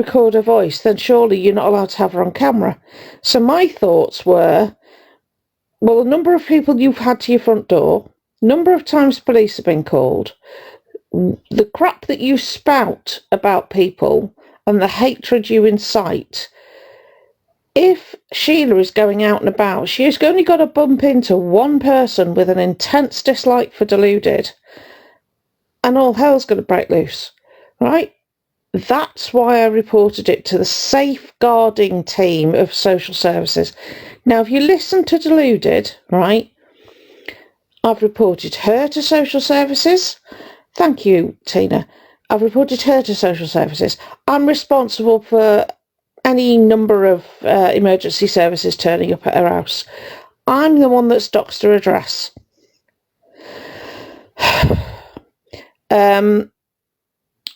record her voice, then surely you're not allowed to have her on camera. So my thoughts were, well, the number of people you've had to your front door, number of times police have been called, the crap that you spout about people and the hatred you incite. If Sheila is going out and about, she has only got to bump into one person with an intense dislike for Deluded, and all hell's going to break loose, right? That's why I reported it to the safeguarding team of social services. Now, if you listen to Deluded, right, I've reported her to social services. Thank you, Tina. I've reported her to social services. I'm responsible for any number of emergency services turning up at her house. I'm the one that's doxed her address.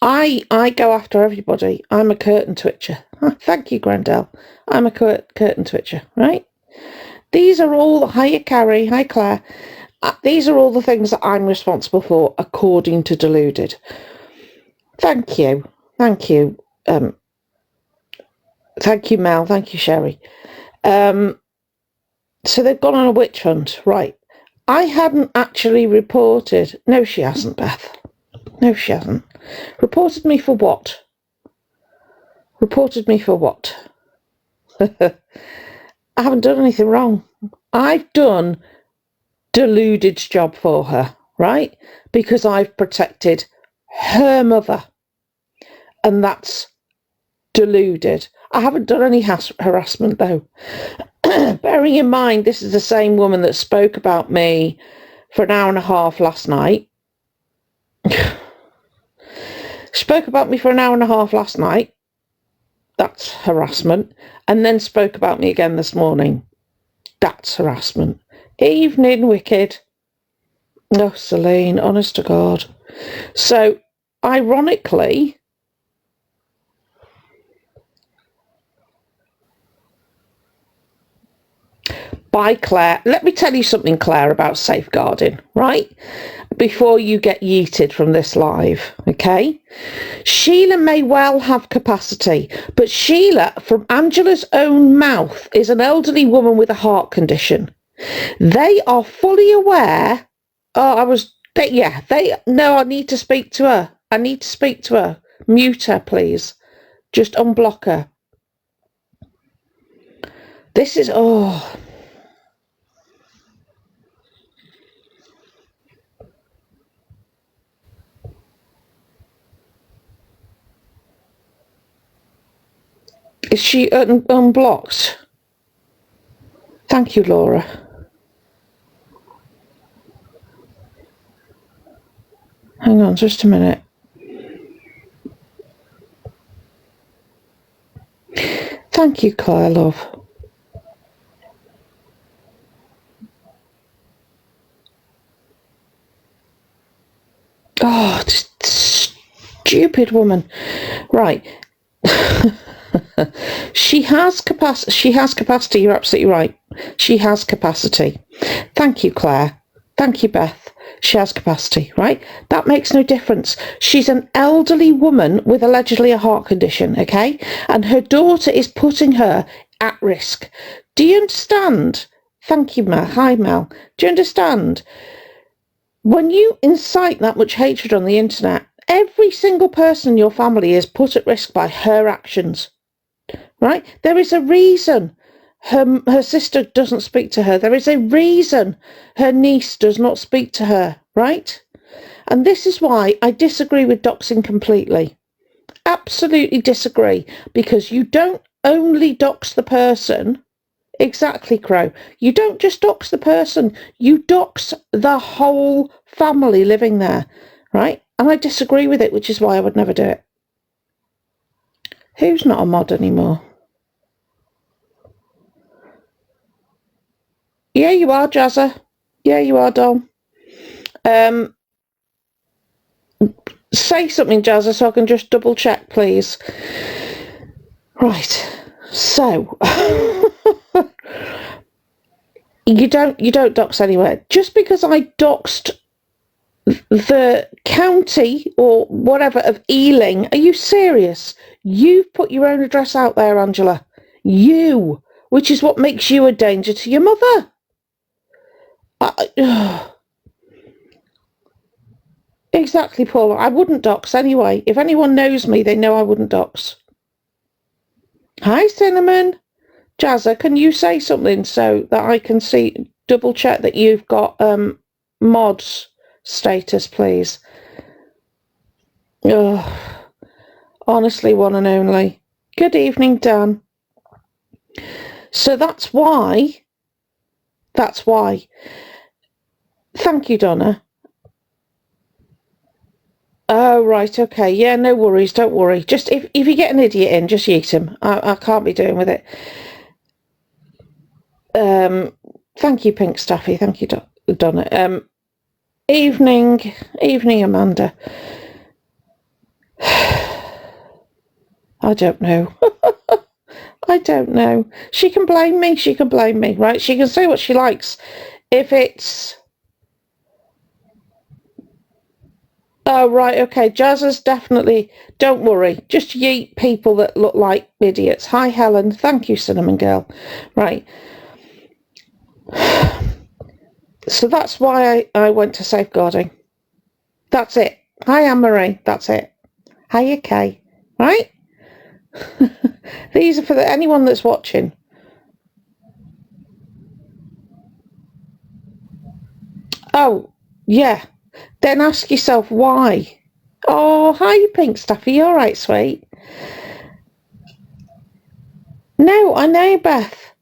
I go after everybody. I'm a curtain twitcher. Thank you, Grandel. I'm a curtain twitcher, right? These are all, hiya Carrie, hi Claire. These are all the things that I'm responsible for, according to Deluded. Thank you. Thank you. Thank you, Mel. Thank you, Sherry. So they've gone on a witch hunt, right? I hadn't actually reported. No, she hasn't, Beth. No, she hasn't. Reported me for what? Reported me for what? I haven't done anything wrong. I've done Deluded's job for her, right? Because I've protected her mother. And that's Deluded. I haven't done any harassment, though. Bearing in mind, this is the same woman that spoke about me for an hour and a half last night. Spoke about me for an hour and a half last night. That's harassment. And then spoke about me again this morning. That's harassment. Evening, wicked. Oh, Celine, honest to God. So, ironically, by Claire. Let me tell you something, Claire, about safeguarding, right? Before you get yeeted from this live, okay? Sheila may well have capacity, but Sheila, from Angela's own mouth, is an elderly woman with a heart condition. They are fully aware. No, I need to speak to her. I need to speak to her. Mute her, please. Just unblock her. This is, Is she unblocked? Thank you, Laura. Hang on just a minute. Thank you, Claire, love. Oh, this stupid woman. Right. She has capacity. You're absolutely right. She has capacity. Thank you, Claire. Thank you, Beth. She has capacity, right? That makes no difference. She's an elderly woman with allegedly a heart condition, okay? And her daughter is putting her at risk. Do you understand? Thank you, Mel. Hi, Mel. Do you understand? When you incite that much hatred on the internet, every single person in your family is put at risk by her actions, right? There is a reason her sister doesn't speak to her. There is a reason her niece does not speak to her, right? And this is why I disagree with doxing completely. Absolutely disagree, because you don't only dox the person. Exactly, Crow. You don't just dox the person, you dox the whole family living there, right? And I disagree with it, which is why I would never do it. Who's not a mod anymore? Yeah, you are, Jazza. Yeah, you are, Dom. Say something, Jazza, so I can just double check, please. Right. So you don't dox anywhere. Just because I doxed the county or whatever of Ealing. Are you serious? You've put your own address out there, Angela. You, which is what makes you a danger to your mother. Exactly, Paula. I wouldn't dox anyway. If anyone knows me, they know I wouldn't dox. Hi, Cinnamon. Jazza, can you say something so that I can see, double check that you've got mods status, please? Honestly, one and only. Good evening, Dan. So that's why. Thank you, Donna. Oh, right, okay. Yeah, no worries, don't worry. Just, if you get an idiot in, just yeet him. I can't be doing with it. Thank you, Pink Staffy. Thank you, Donna. Evening, Amanda. I don't know. I don't know. She can blame me, right? She can say what she likes. If it's... Oh, right, okay. Jazza's definitely... Don't worry. Just yeet people that look like idiots. Hi, Helen. Thank you, Cinnamon Girl. Right. So that's why I went to safeguarding. That's it. Hi, Anne-Marie. That's it. Hiya, Kay. Right? These are for anyone that's watching. Oh, yeah. Then ask yourself why. Oh, hi, Pink Staffy. You all right, sweet? No, I know, Beth.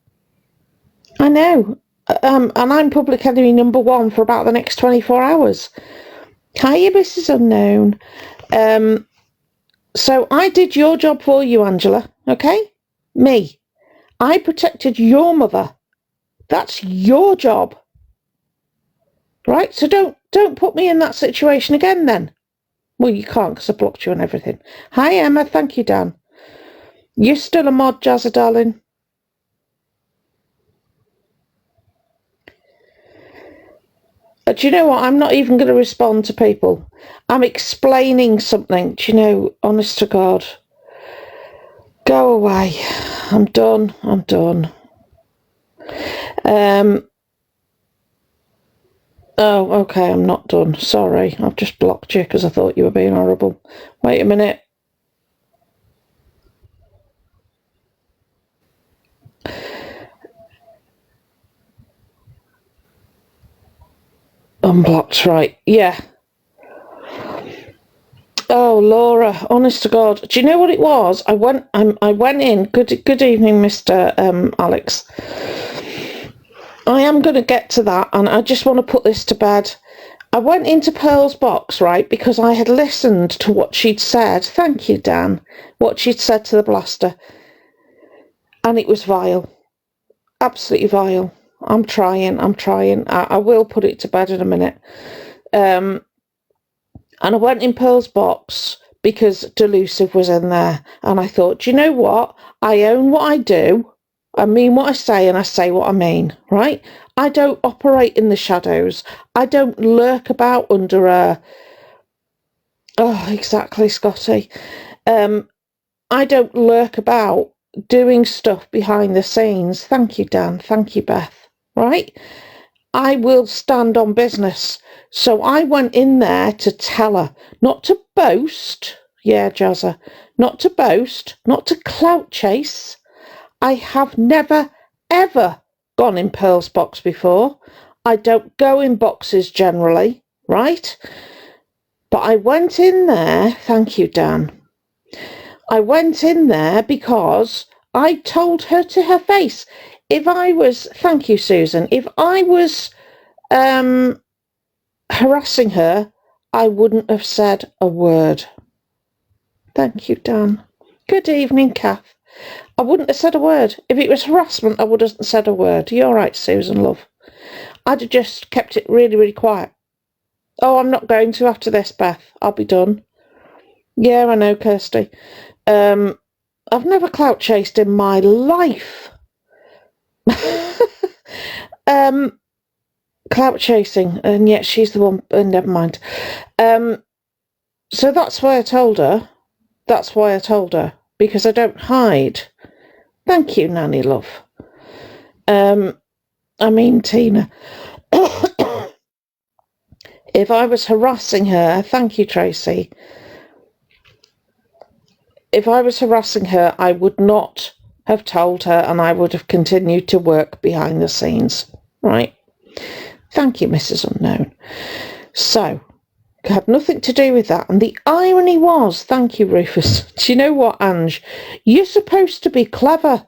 I know. And I'm public enemy number 1 for about the next 24 hours. Hiya, Mrs. Unknown. So I did your job for you, Angela, okay? Me. I protected your mother. That's your job. Right? So don't put me in that situation again then. Well, you can't because I blocked you and everything. Hi, Emma. Thank you, Dan. You're still a mod, Jazza, darling. Do you know what? I'm not even going to respond to people. I'm explaining something. Do you know, honest to God. Go away. I'm done. Oh, okay, I'm not done. Sorry, I've just blocked you because I thought you were being horrible. Wait a minute. Unblocked, right. Yeah. Oh, Laura, honest to God. Do you know what it was? I went in. Good evening, Mr. Alex. I am going to get to that, and I just want to put this to bed. I went into Pearl's box, right, because I had listened to what she'd said. Thank you, Dan. What she'd said to the blaster. And it was vile. Absolutely vile. I'm trying. I will put it to bed in a minute. And I went in Pearl's box because Delusive was in there. And I thought, do you know what? I own what I do. I mean what I say, and I say what I mean, right? I don't operate in the shadows. I don't lurk about under a... Oh, exactly, Scotty. I don't lurk about doing stuff behind the scenes. Thank you, Dan. Thank you, Beth. Right? I will stand on business. So I went in there to tell her, not to boast. Yeah, Jazza. Not to boast, not to clout chase. I have never, ever gone in Pearl's box before. I don't go in boxes generally, right? But I went in there, thank you, Dan. I went in there because I told her to her face. If I was, thank you, Susan, if I was harassing her, I wouldn't have said a word. Thank you, Dan. Good evening, Kath. I wouldn't have said a word. If it was harassment, I wouldn't have said a word. You're right, Susan, love. I'd have just kept it really, really quiet. Oh, I'm not going to after this, Beth. I'll be done. Yeah, I know, Kirsty. I've never clout chased in my life. Clout clout chasing, and yet she's the one. Never mind. So that's why I told her. That's why I told her, because I don't hide. Thank you, Nanny love. I mean, Tina. If I was harassing her, thank you, Tracy. If I was harassing her, I would not have told her, and I would have continued to work behind the scenes. Right? Thank you, Mrs. Unknown. So, it had nothing to do with that. And the irony was, thank you, Rufus. Do you know what, Ange? You're supposed to be clever.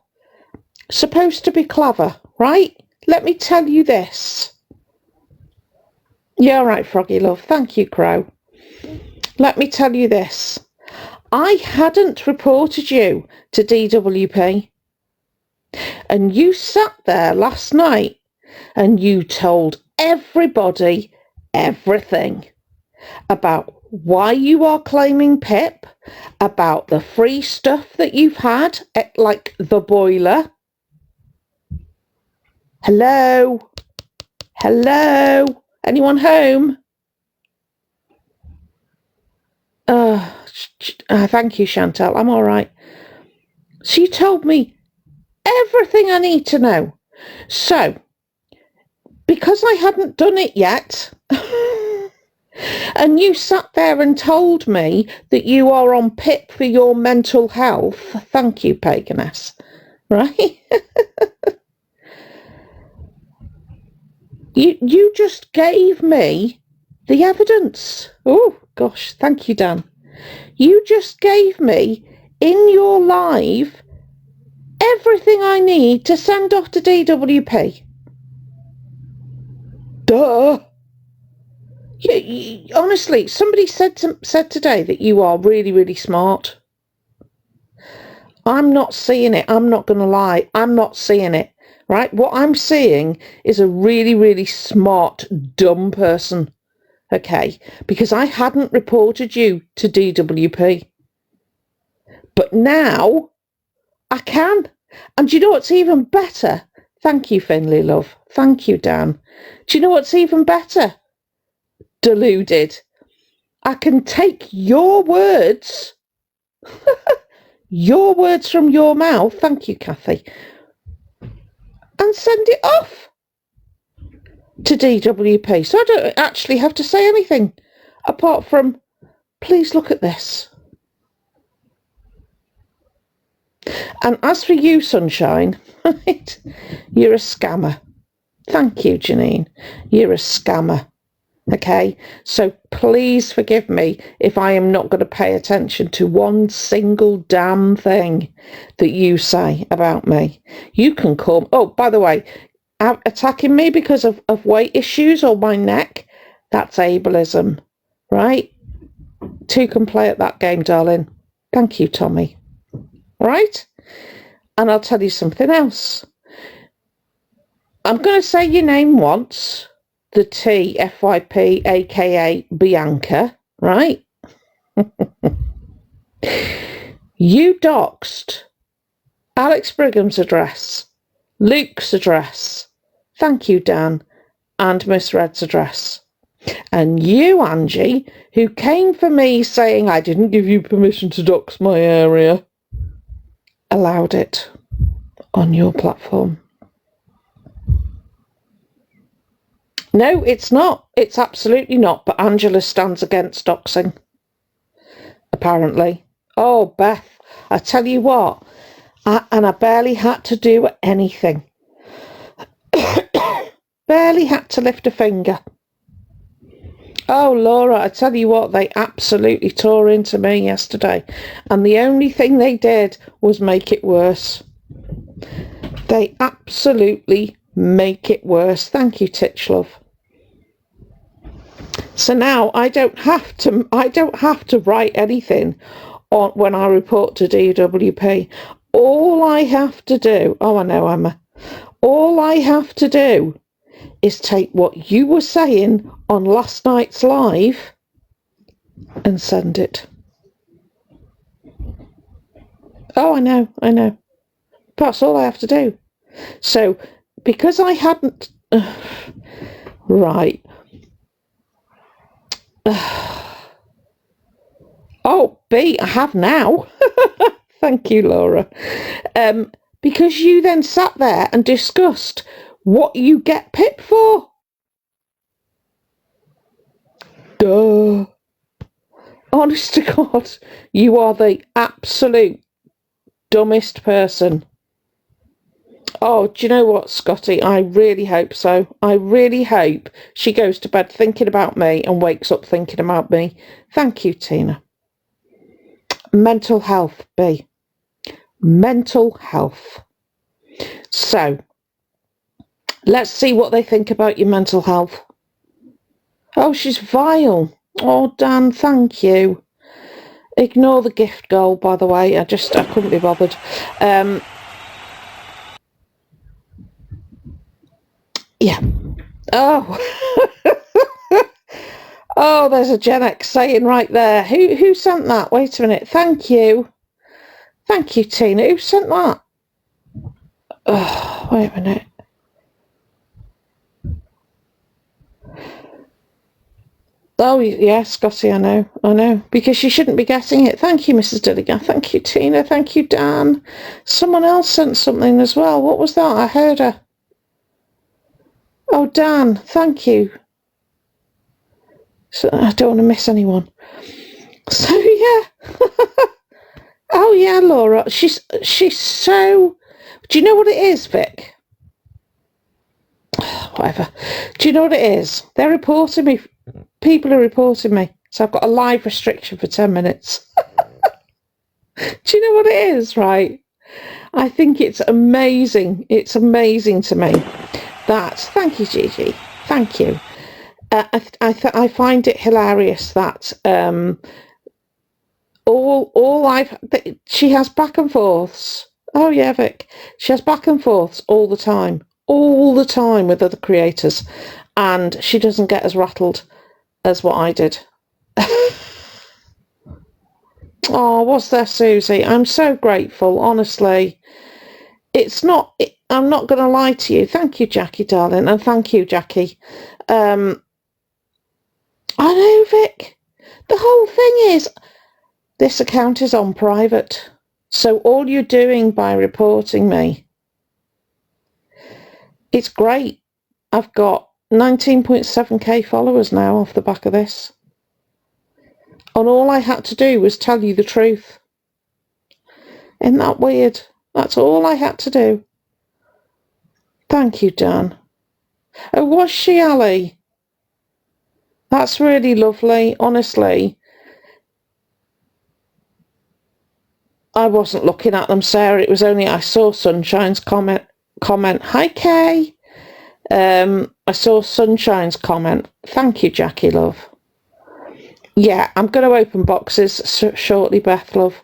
Supposed to be clever, right? Let me tell you this. Yeah, all right, Froggy love. Thank you, Crow. Let me tell you this. I hadn't reported you to DWP. And you sat there last night and you told everybody everything about why you are claiming Pip, about the free stuff that you've had, like the boiler. Hello? Hello? Anyone home? Thank you, Chantal. I'm all right. So you told me everything I need to know. So, because I hadn't done it yet, and you sat there and told me that you are on Pip for your mental health, thank you, Paganess, right? You just gave me the evidence. Oh, gosh, thank you, Dan. You just gave me, in your live, everything I need to send off to DWP. Duh. Honestly, somebody said today that you are really, really smart. I'm not seeing it. I'm not going to lie. I'm not seeing it. Right? What I'm seeing is a really, really smart, dumb person. Okay? Because I hadn't reported you to DWP. But now I can. And do you know what's even better? Thank you, Finley, love. Thank you, Dan. Do you know what's even better? Deluded. I can take your words, your words from your mouth, thank you, Kathy, and send it off to DWP. So I don't actually have to say anything apart from, please look at this. And as for you, Sunshine, right, you're a scammer. Thank you, Janine. You're a scammer. Okay, so please forgive me if I am not going to pay attention to one single damn thing that you say about me. You can come. Oh, by the way, attacking me because of weight issues or my neck, that's ableism, right? Two can play at that game, darling. Thank you, Tommy. Right? And I'll tell you something else. I'm going to say your name once. The T, FYP, aka Bianca, right? You doxed Alex Brigham's address, Luke's address, thank you, Dan, and Miss Red's address. And you, Angie, who came for me saying I didn't give you permission to dox my area, allowed it on your platform. No, it's not. It's absolutely not. But Angela stands against doxing, apparently. Oh, Beth, I tell you what, I barely had to do anything. Barely had to lift a finger. Oh, Laura, I tell you what, they absolutely tore into me yesterday. And the only thing they did was make it worse. They absolutely make it worse. Thank you, Titchlove. So now I don't have to write anything on when I report to DWP. All I have to do, oh, I know, Emma. All I have to do is take what you were saying on last night's live and send it. Oh, I know. That's all I have to do. So, because I hadn't... Right. Oh, B, I have now. Thank you, Laura. Because you then sat there and discussed what you get Pip for. Duh. Honest to God, you are the absolute dumbest person. Oh, do you know what, Scotty? I really hope so. I really hope she goes to bed thinking about me and wakes up thinking about me. Thank you, Tina. Mental health, B. Mental health. So, let's see what they think about your mental health. Oh, she's vile. Oh, Dan, thank you. Ignore the gift goal, by the way. I couldn't be bothered. Yeah. Oh. Oh, there's a Gen X saying right there. Who sent that? Wait a minute. Thank you. Thank you, Tina. Who sent that? Oh, wait a minute. Oh, yeah, Scotty, I know. Because she shouldn't be getting it. Thank you, Mrs. Dilligan. Thank you, Tina. Thank you, Dan. Someone else sent something as well. What was that? I heard her. Oh, Dan, thank you. So I don't want to miss anyone. So, yeah. Oh, yeah, Laura. She's so... Do you know what it is, Vic? Whatever. Do you know what it is? They're reporting me. People are reporting me. So I've got a live restriction for 10 minutes. Do you know what it is, right? I think it's amazing. It's amazing to me that... Thank you, Gigi. Thank you. I find it hilarious that she has back and forths. Oh yeah, Vic. She has back and forths all the time with other creators, and she doesn't get as rattled as what I did. Oh, what's there, Susie? I'm so grateful, honestly. I'm not going to lie to you. Thank you, Jackie, darling, and thank you, Jackie. I know, Vic. The whole thing is, this account is on private. So all you're doing by reporting me, it's great. I've got 19.7k followers now off the back of this. And all I had to do was tell you the truth. Isn't that weird? That's all I had to do. Thank you, Dan. Oh, was she, Ali? That's really lovely, honestly. I wasn't looking at them, Sarah. It was only I saw Sunshine's comment. Hi, Kay. I saw Sunshine's comment. Thank you, Jackie, love. Yeah, I'm going to open boxes shortly, Beth, love.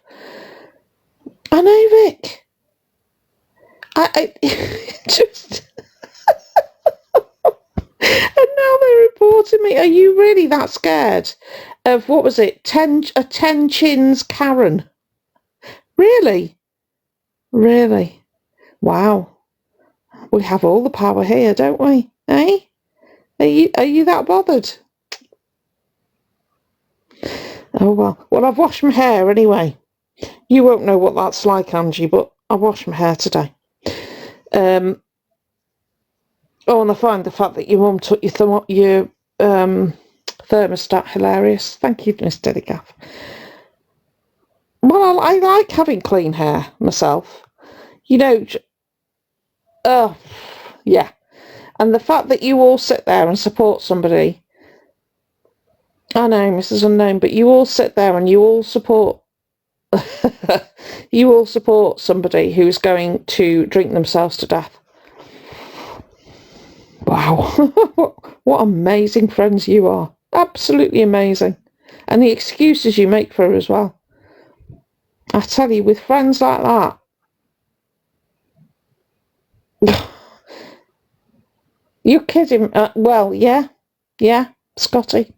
I know, Vic. I just... And now they're reporting me. Are you really that scared of, what was it, 10 chins Karen? Really? Really? Wow. We have all the power here, don't we? Eh? Are you that bothered? Oh, well. Well, I've washed my hair anyway. You won't know what that's like, Angie, but I washed my hair today. Oh, and I find the fact that your mum took your thermostat hilarious. Thank you, Miss Dedigaff. Well, I like having clean hair myself. You know, yeah. And the fact that you all sit there and support somebody, I know, Mrs. Unknown, but you all sit there and you all support somebody who's going to drink themselves to death. Wow. What amazing friends you are. Absolutely amazing. And the excuses you make for her as well. I tell you, with friends like that... You're kidding. Well, yeah, Scotty.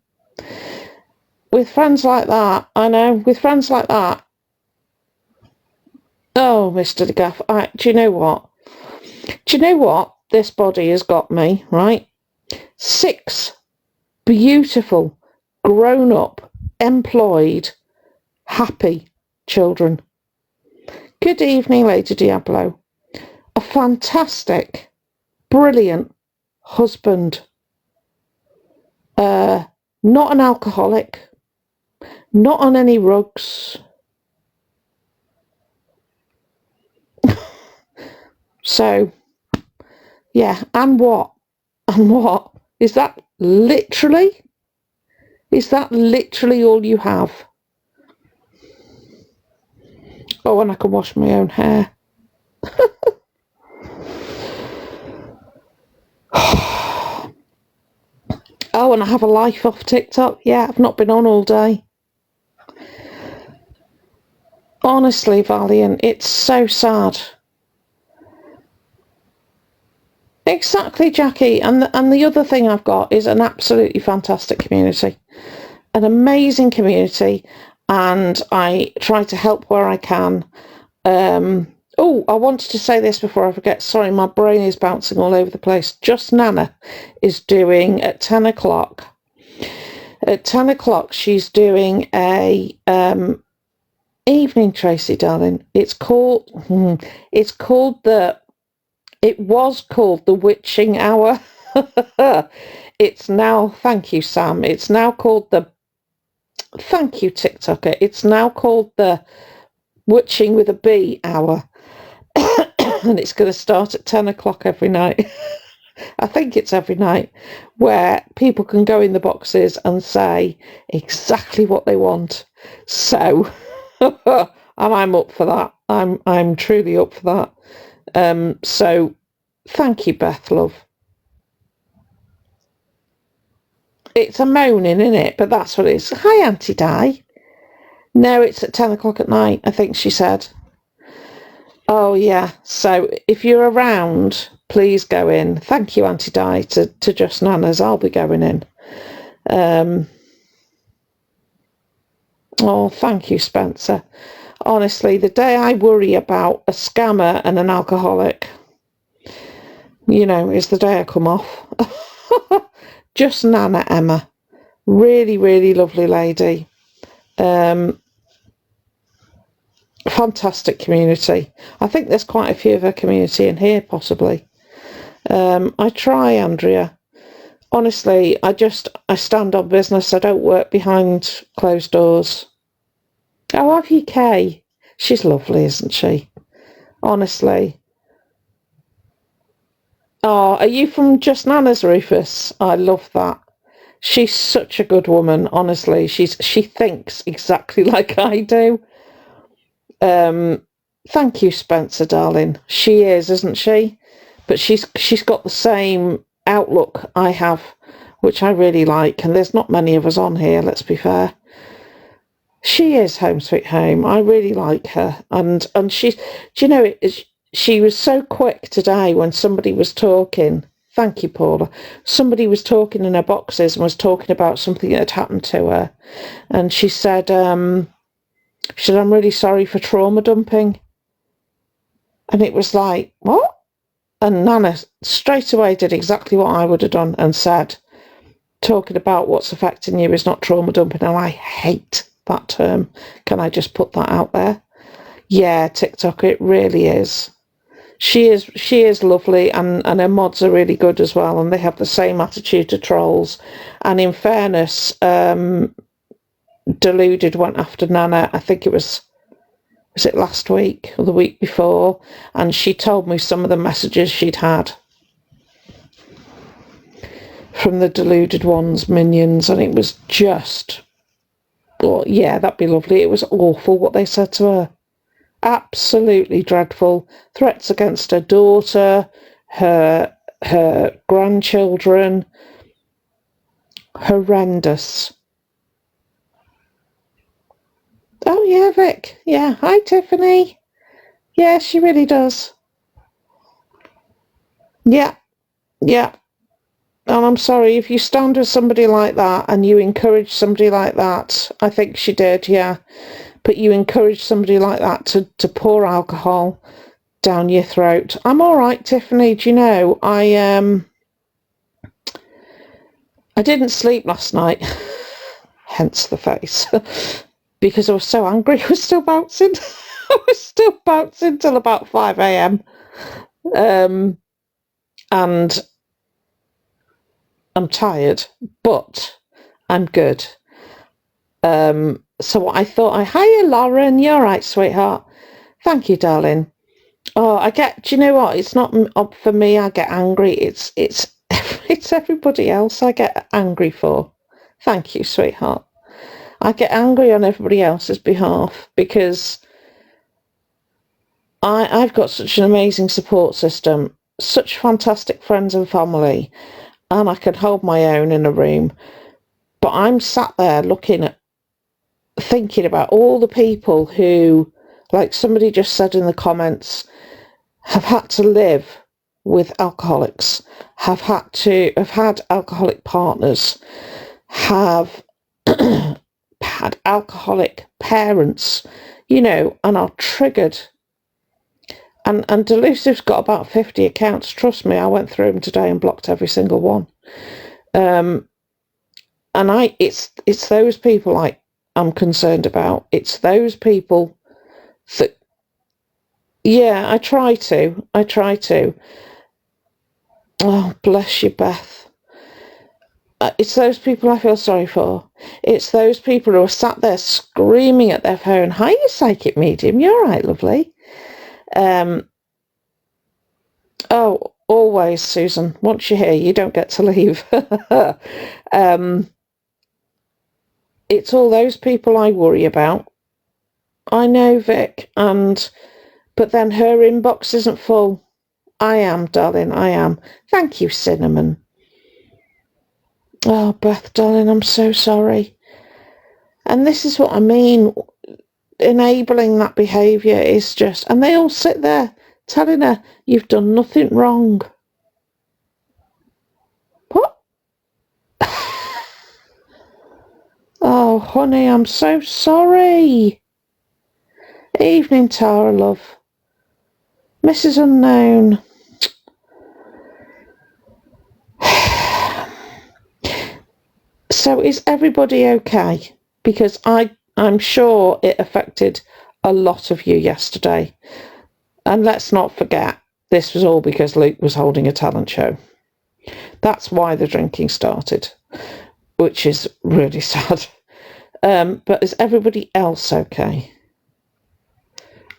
With friends like that, I know, with friends like that. Oh, Mr. DeGaff, do you know what? This body has got me, right? 6 beautiful, grown-up, employed, happy children. Good evening, Lady Diablo. A fantastic, brilliant husband. Not an alcoholic, not on any rugs. So, yeah, and what? And what? Is that literally all you have? Oh, and I can wash my own hair. Oh, and I have a life off TikTok. Yeah, I've not been on all day. Honestly, Valiant, it's so sad. Exactly, Jackie. And the other thing I've got is an absolutely fantastic community. An amazing community. And I try to help where I can. Oh, I wanted to say this before I forget. Sorry, my brain is bouncing all over the place. Just Nana is doing at 10 o'clock. At 10 o'clock, she's doing a evening, Tracy, darling. It was called the Witching Hour. It's now, thank you, Sam. It's now called thank you, TikToker. It's now called the Witching with a B Hour. And it's going to start at 10 o'clock every night. I think it's every night, where people can go in the boxes and say exactly what they want. So, and I'm up for that. I'm truly up for that. So, thank you, Beth, love. It's a moaning, isn't it? But that's what it is. Hi, Auntie Di. No, it's at 10 o'clock at night, I think she said. Oh, yeah. So if you're around, please go in. Thank you, Auntie Di, to Just Nana's. I'll be going in. Oh, thank you, Spencer. Honestly, the day I worry about a scammer and an alcoholic, is the day I come off. Just Nana, Emma. Really, really lovely lady. Fantastic community. I think there's quite a few of her community in here, possibly. I try, Andrea. Honestly, I stand on business. I don't work behind closed doors. Oh, have you, Kay? She's lovely, isn't she? Honestly. Oh, are you from Just Nana's, Rufus? I love that. She's such a good woman, honestly. She thinks exactly like I do. Thank you, Spencer, darling. She is, isn't she? But she's got the same outlook I have, which I really like. And there's not many of us on here, let's be fair. She is home sweet home. I really like her. And she's, she was so quick today when somebody was talking. Thank you, Paula. Somebody was talking in her boxes and was talking about something that had happened to her. And she said, I'm really sorry for trauma dumping. And it was like, what? And Nana straight away did exactly what I would have done and said, talking about what's affecting you is not trauma dumping. And I hate that term. Can I just put that out there? Yeah, TikTok, it really is. She is lovely, and her mods are really good as well, and they have the same attitude to trolls. And in fairness, Deluded went after Nana, I think it was it last week or the week before, and she told me some of the messages she'd had from the Deluded one's minions, and it was just, oh, yeah, that'd be lovely. It was awful what they said to her. Absolutely dreadful. Threats against her daughter, her grandchildren. Horrendous. Oh, yeah, Vic. Yeah. Hi, Tiffany. Yeah, she really does. Yeah. Yeah. And I'm sorry, if you stand with somebody like that and you encourage somebody like that, I think she did, yeah. But you encourage somebody like that to pour alcohol down your throat. I'm all right, Tiffany. Do you know, I didn't sleep last night, hence the face, because I was so angry. I was still bouncing. I was still bouncing till about 5 a.m. And I'm tired, but I'm good. So I thought, hiya, Lauren, you're right, sweetheart. Thank you, darling. Oh, do you know what? It's not for me. I get angry. It's everybody else I get angry for. Thank you, sweetheart. I get angry on everybody else's behalf because I've got such an amazing support system, such fantastic friends and family, and I can hold my own in a room. But I'm sat there thinking about all the people who, like somebody just said in the comments, have had to live with alcoholics, have had alcoholic partners, have had alcoholic parents, and are triggered. And Delusive's got about 50 accounts. Trust me, I went through them today and blocked every single one. And it's those people I'm concerned about. It's those people that, yeah, I try to. Oh, bless you, Beth. It's those people I feel sorry for. It's those people who are sat there screaming at their phone, "Hi, you psychic medium, you're right, lovely." Oh, always, Susan. Once you're here, you don't get to leave. It's all those people I worry about. I know, Vic, but then her inbox isn't full. I am, darling, I am. Thank you, Cinnamon. Oh, Beth, darling, I'm so sorry. And this is what I mean. Enabling that behaviour is just... And they all sit there telling her, you've done nothing wrong. What? Oh, honey, I'm so sorry. Evening, Tara, love. Mrs. Unknown. So is everybody okay? Because I'm sure it affected a lot of you yesterday. And let's not forget, this was all because Luke was holding a talent show. That's why the drinking started, which is really sad. But is everybody else okay?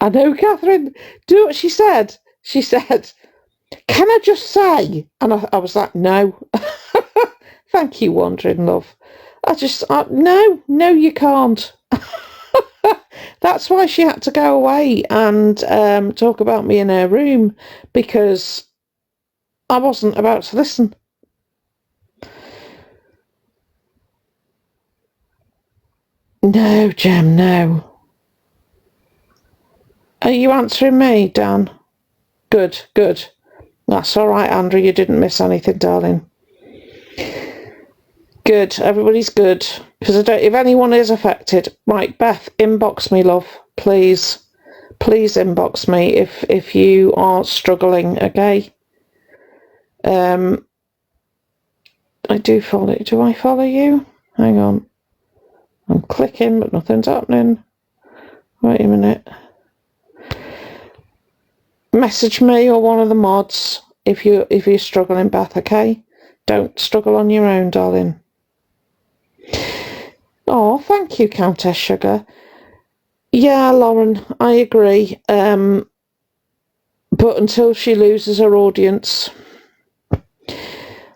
I know, Catherine. Do you know what she said? She said, can I just say? And I was like, no. Thank you, Wandering Love. No, you can't. That's why she had to go away and talk about me in her room, because I wasn't about to listen. No, Jem, no. Are you answering me, Dan? Good. That's all right, Andrew. You didn't miss anything, darling. Good. Everybody's good. Because if anyone is affected, right, Beth, inbox me, love, please. Please inbox me if you are struggling, okay? I do follow. Do I follow you? Hang on. I'm clicking, but nothing's happening. Wait a minute. Message me or one of the mods if you're struggling, Beth, okay? Don't struggle on your own, darling. Oh, thank you, Countess Sugar. Yeah, Lauren, I agree. But until she loses her audience,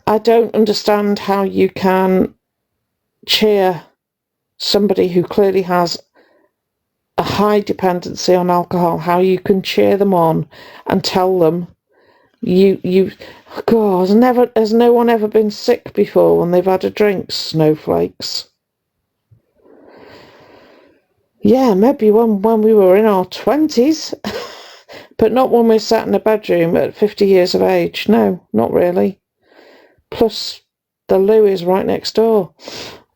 I don't understand how you can cheer somebody who clearly has a high dependency on alcohol, how you can cheer them on and tell them God, has no one ever been sick before when they've had a drink, snowflakes? Yeah, maybe when we were in our 20s, but not when we're sat in a bedroom at 50 years of age. No, not really. Plus, the loo is right next door.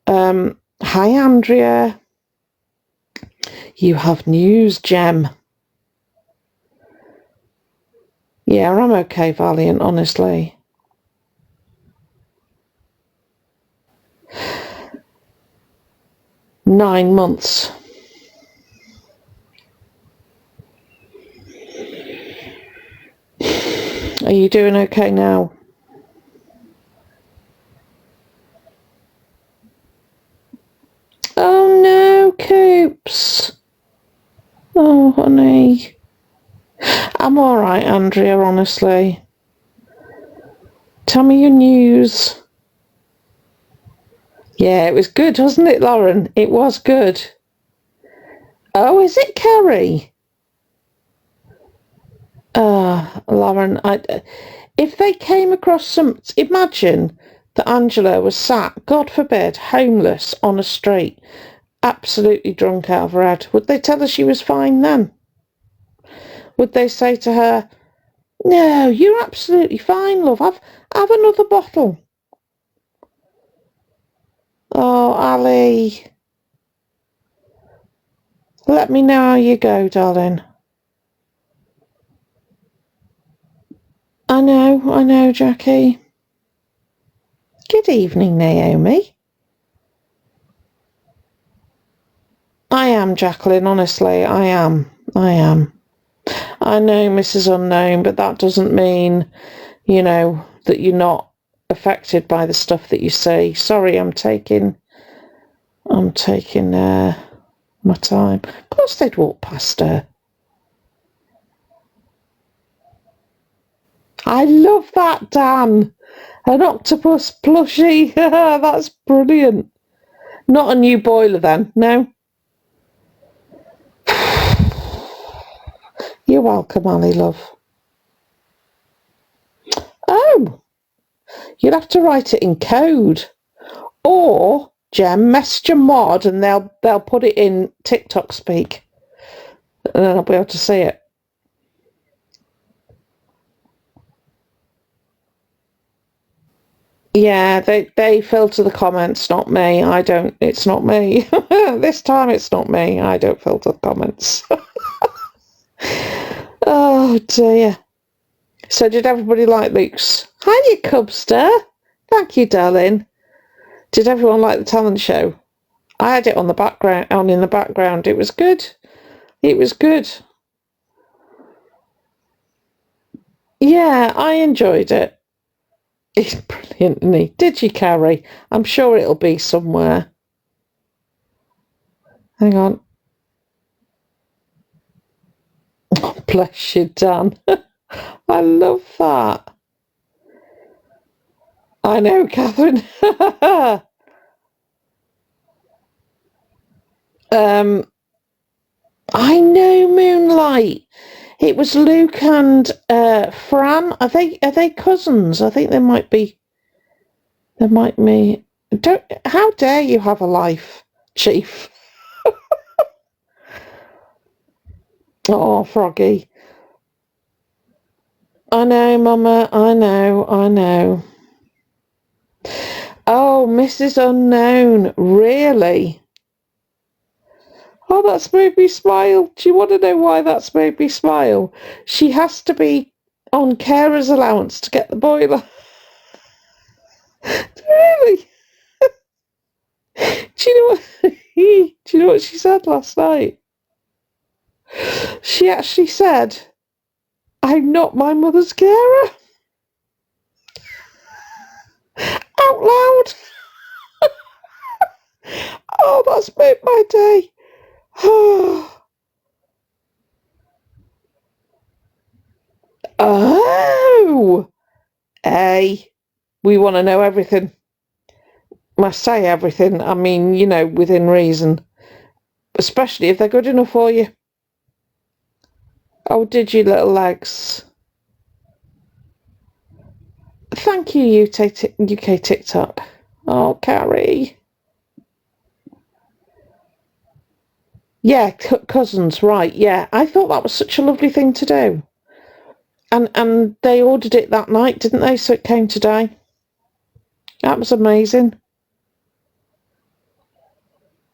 Hi, Andrea. You have news, Jem. Yeah, I'm okay, Valiant, honestly. 9 months. Are you doing okay now? Oh no, Coops. Oh, honey. I'm alright, Andrea, honestly. Tell me your news. Yeah, it was good, wasn't it, Lauren? It was good. Oh, is it Kerry? Lauren, if they came across imagine that Angela was sat, God forbid, homeless on a street, absolutely drunk out of her head. Would they tell her she was fine then? Would they say to her, no, you're absolutely fine, love, have another bottle? Oh, Ali. Let me know how you go, darling. I know, Jackie. Good evening, Naomi. I am, Jacqueline, honestly, I am. I know, Mrs. Unknown, but that doesn't mean, that you're not affected by the stuff that you see. Sorry, I'm taking my time. Of course they'd walk past her. I love that, Dan. An octopus plushie. That's brilliant. Not a new boiler then, no? You're welcome, Ali, love. Oh, you'll have to write it in code. Or, Jem, message a mod and they'll put it in TikTok speak. And then I'll be able to see it. Yeah, they filter the comments, not me. It's not me. This time it's not me. I don't filter the comments. Oh dear. So did everybody like Luke's? Hiya, Cubster. Thank you, darling. Did everyone like the talent show? I had it in the background. It was good. It was good. Yeah, I enjoyed it. It's brilliant, isn't he? Did you, Carrie? I'm sure it'll be somewhere. Hang on. Oh, bless you, Dan. I love that. I know, Catherine. I know, Moonlight. It was Luke and Fran. Are they cousins? I think they might be. They might be. How dare you have a life, Chief? Oh, Froggy. I know, Mama. I know. Oh, Mrs. Unknown. Really? Oh, that's made me smile. Do you want to know why that's made me smile? She has to be on carer's allowance to get the boiler. Really? Do you know what? Do you know what she said last night? She actually said, "I'm not my mother's carer." Out loud. Oh, that's made my day. Oh, hey, we want to know everything. Must say everything. I mean, within reason. Especially if they're good enough for you. Oh, did you, little legs? Thank you, UK TikTok. Oh, Carrie. Yeah, cousins, right, yeah. I thought that was such a lovely thing to do. And they ordered it that night, didn't they? So it came today. That was amazing.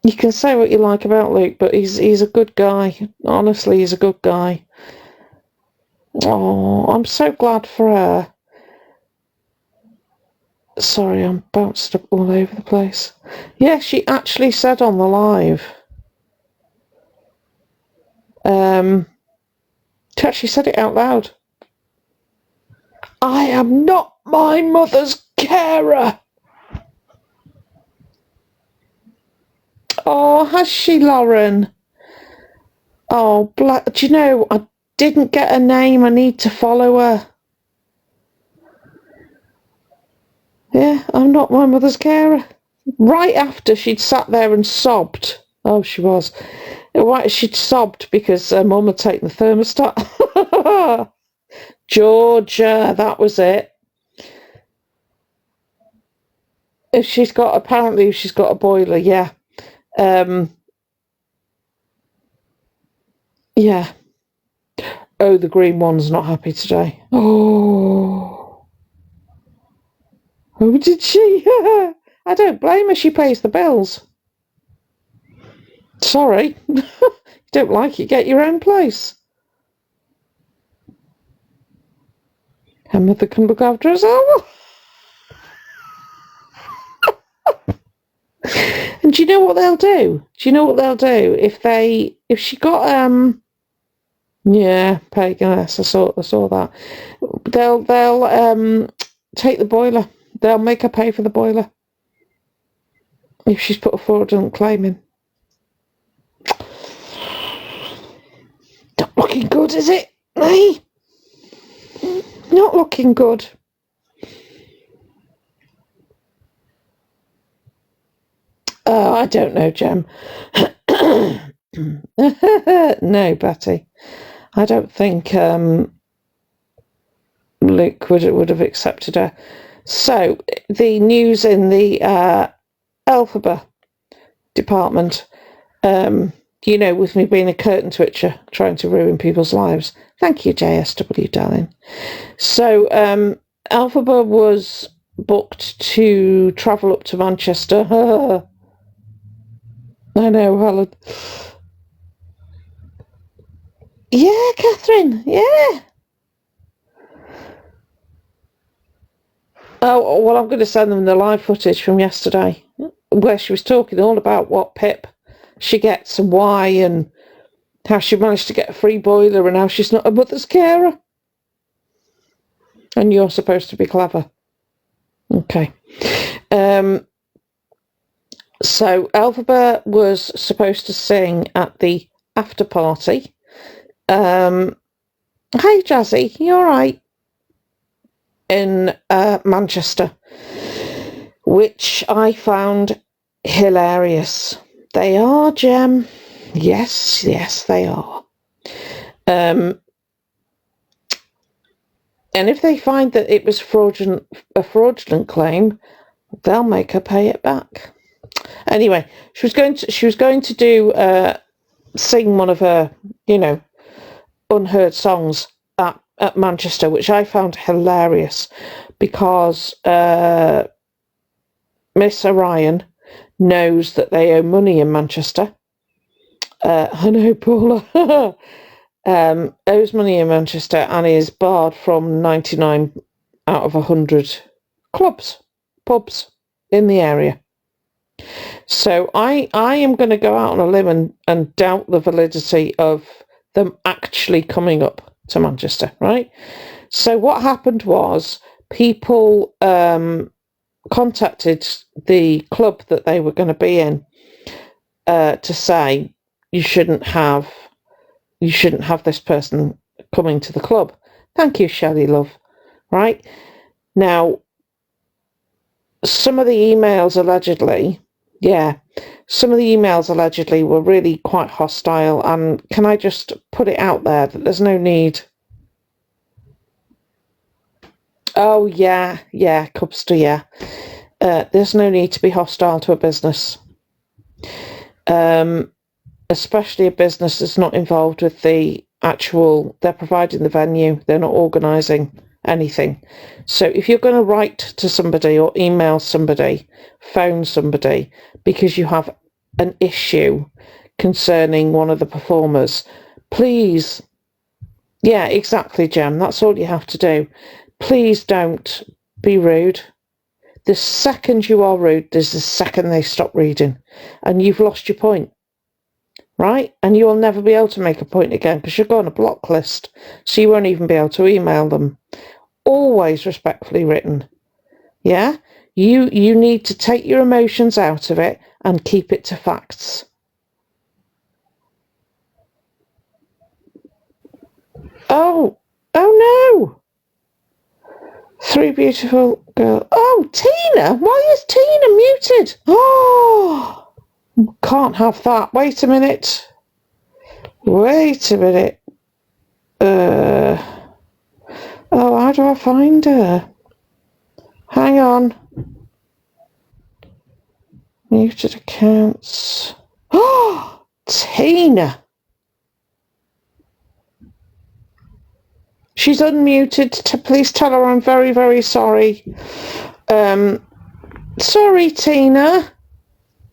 You can say what you like about Luke, but he's a good guy. Honestly, he's a good guy. Oh, I'm so glad for her. Sorry, I'm bounced up all over the place. Yeah, she actually said on the live. She actually said it out loud. I am not my mother's carer. Oh, has she, Lauren? Oh, do you know, I didn't get her name. I need to follow her. Yeah, I'm not my mother's carer. Right after she'd sat there and sobbed. Oh, she was. Right, she'd sobbed because her mum had taken the thermostat. Georgia, that was it. If she's got a boiler, yeah. Yeah. Oh, the green one's not happy today. Oh. Oh, did she? I don't blame her. She pays the bills. Sorry. You don't like it, get your own place. Her mother can look after herself. And do you know what they'll do? Do you know what they'll do if she got yeah, paganess, I saw that. They'll take the boiler. They'll make her pay for the boiler if she's put a fraudulent claim in. Not looking good, is it? Hey? Not looking good. Oh, I don't know, Jem. No, Betty. I don't think Luke would have accepted her. So, the news in the Elphaba department, with me being a curtain twitcher, trying to ruin people's lives. Thank you, JSW, darling. So, Elphaba was booked to travel up to Manchester. I know, Helen. Yeah, Catherine, yeah. Oh, well, I'm going to send them the live footage from yesterday, where she was talking all about what pip she gets and why, and how she managed to get a free boiler and how she's not a mother's carer. And you're supposed to be clever. Okay. So Elphaba was supposed to sing at the after party. Hi, Jazzy, you all right? In Manchester, which I found hilarious. They are, Jem. Yes, they are. And if they find that it was a fraudulent claim, they'll make her pay it back. Anyway, she was going to do sing one of her, unheard songs at Manchester, which I found hilarious because Miss Orion knows that they owe money in Manchester. I know, Paula. Owes money in Manchester and is barred from 99 out of 100 pubs in the area. So I am going to go out on a limb and doubt the validity of them actually coming up to Manchester, right? So what happened was people contacted the club that they were going to be in to say you shouldn't have this person coming to the club. Thank you, Shelley, love. Right? Now, some of the emails allegedly were really quite hostile, and can I just put it out there that there's no need. Oh, yeah, Cubster, yeah. There's no need to be hostile to a business. Especially a business that's not involved with they're providing the venue, they're not organising anything. So if you're going to write to somebody or email somebody, phone somebody, because you have an issue concerning one of the performers, please, yeah, exactly, Jem, that's all you have to do. Please don't be rude. The second you are rude is the second they stop reading, and you've lost your point, right? And you'll never be able to make a point again because you'll go on a block list, so you won't even be able to email them. Always respectfully written. Yeah? You need to take your emotions out of it and keep it to facts. Oh no! 3 beautiful girls. Oh, Tina! Why is Tina muted? Oh, can't have that. Wait a minute. Oh, how do I find her? Hang on. Muted accounts. Oh, Tina! She's unmuted. Please tell her I'm very, very sorry. Sorry, Tina.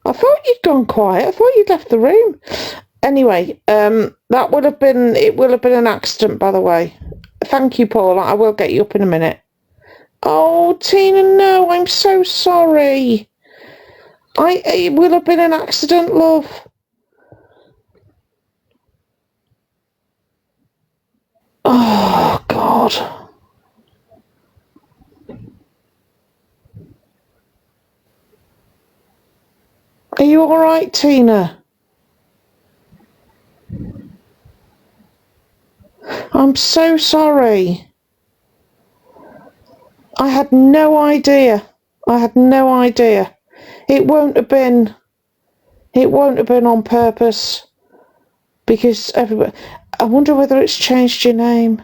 I thought you'd gone quiet. I thought you'd left the room. Anyway, that would have been, it will have been an accident, by the way. Thank you, Paul. I will get you up in a minute. Oh, Tina, no, I'm so sorry. It will have been an accident, love. Oh, God. Are you all right, Tina? I'm so sorry. I had no idea. It won't have been on purpose because everybody. I wonder whether it's changed your name.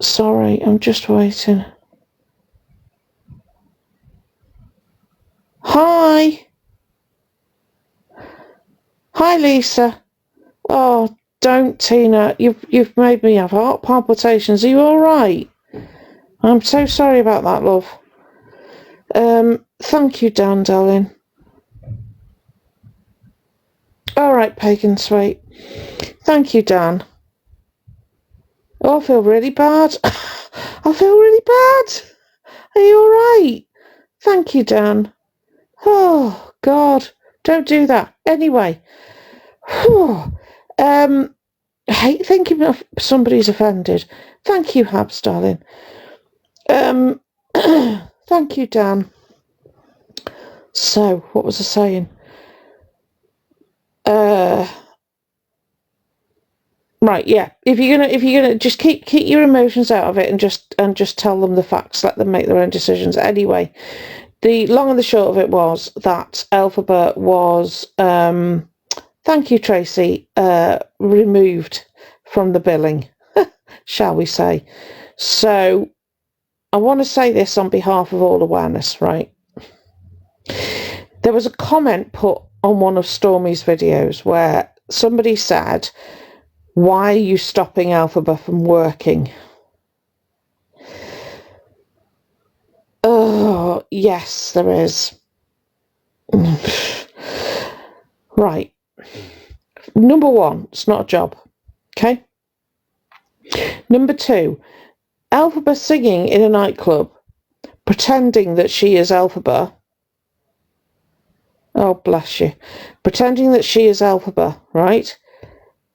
Sorry, I'm just waiting. Hi, Lisa. Oh, don't, Tina. You've made me have heart palpitations. Are you all right? I'm so sorry about that, love. Thank you, Dan, darling. All right, Pagan Sweet. Thank you, Dan. Oh, I feel really bad. I feel really bad. Are you all right? Thank you, Dan. Oh, God. Don't do that. Anyway. I hate thinking of somebody's offended. Thank you, Habs, darling. Thank you, Dan. So, what was I saying? Right, yeah. If you're gonna just keep your emotions out of it and just tell them the facts, let them make their own decisions. Anyway, the long and the short of it was that Elphaba was thank you, Tracy, removed from the billing, shall we say. So I want to say this on behalf of all awareness, right? There was a comment put on one of Stormy's videos where somebody said, why are you stopping Elphaba from working? Oh, yes, there is. Right. Number one, it's not a job. Okay? Number two, Elphaba singing in a nightclub, pretending that she is Elphaba. Oh, bless you. Pretending that she is Elphaba, right,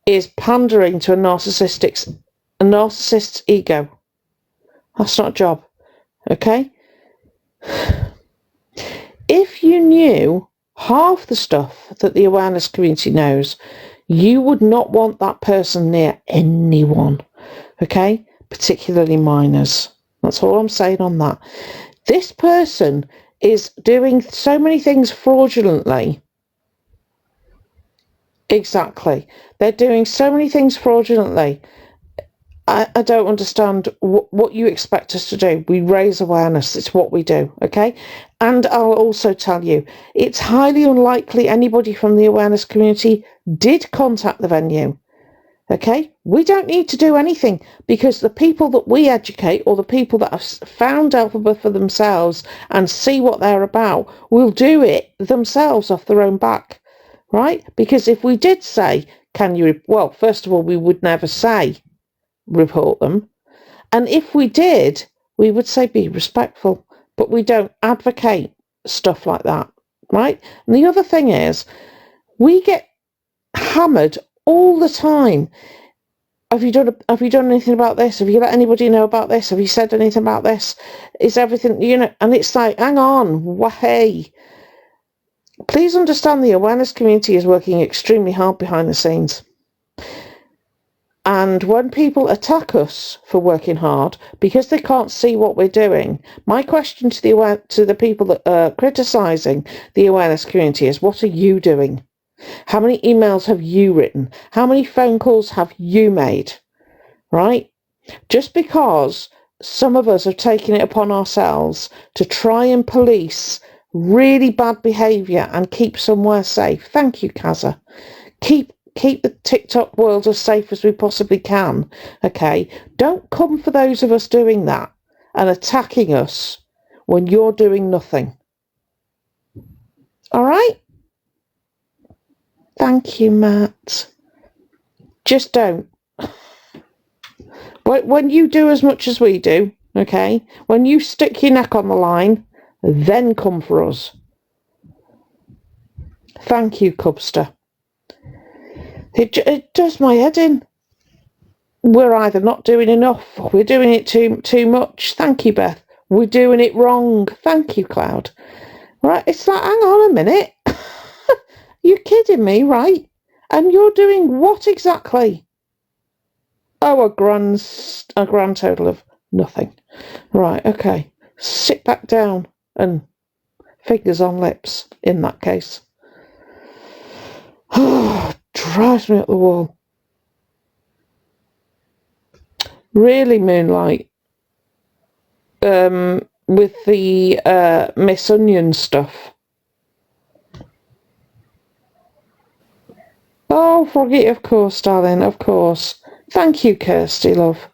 is pandering to a narcissist's ego. That's not a job. Okay? If you knew half the stuff that the awareness community knows, you would not want that person near anyone. Okay? Particularly minors. That's all I'm saying on that. This person is doing so many things fraudulently. Exactly. They're doing so many things fraudulently. I don't understand what you expect us to do. We raise awareness. It's what we do, okay? And I'll also tell you, it's highly unlikely anybody from the awareness community did contact the venue, okay? We don't need to do anything because the people that we educate or the people that have found Elphaba for themselves and see what they're about will do it themselves off their own back, right? Because if we did say, well, first of all, we would never say, report them. And if we did, we would say be respectful, but we don't advocate stuff like that, right? And the other thing is, we get hammered all the time. Have you done anything about this? Have you let anybody know about this? Have you said anything about this? Is everything, and it's like, hang on, hey. Please understand the awareness community is working extremely hard behind the scenes. And when people attack us for working hard because they can't see what we're doing, my question to the people that are criticising the awareness community is, what are you doing? How many emails have you written? How many phone calls have you made? Right? Just because some of us have taken it upon ourselves to try and police really bad behaviour and keep somewhere safe. Thank you, Kaza. Keep the TikTok world as safe as we possibly can. Okay? Don't come for those of us doing that and attacking us when you're doing nothing. All right? Thank you, Matt. Just don't. When you do as much as we do, okay, when you stick your neck on the line, then come for us. Thank you, Cubster. It does my head in. We're either not doing enough, or we're doing it too much. Thank you, Beth. We're doing it wrong. Thank you, Cloud. Right, it's like, hang on a minute. You're kidding me, right? And you're doing what exactly? Oh, a grand total of nothing. Right, okay. Sit back down and fingers on lips in that case. Drives me up the wall. Really, Moonlight. With the Miss Onion stuff. Oh, Froggy, of course, darling, of course. Thank you, Kirsty, love.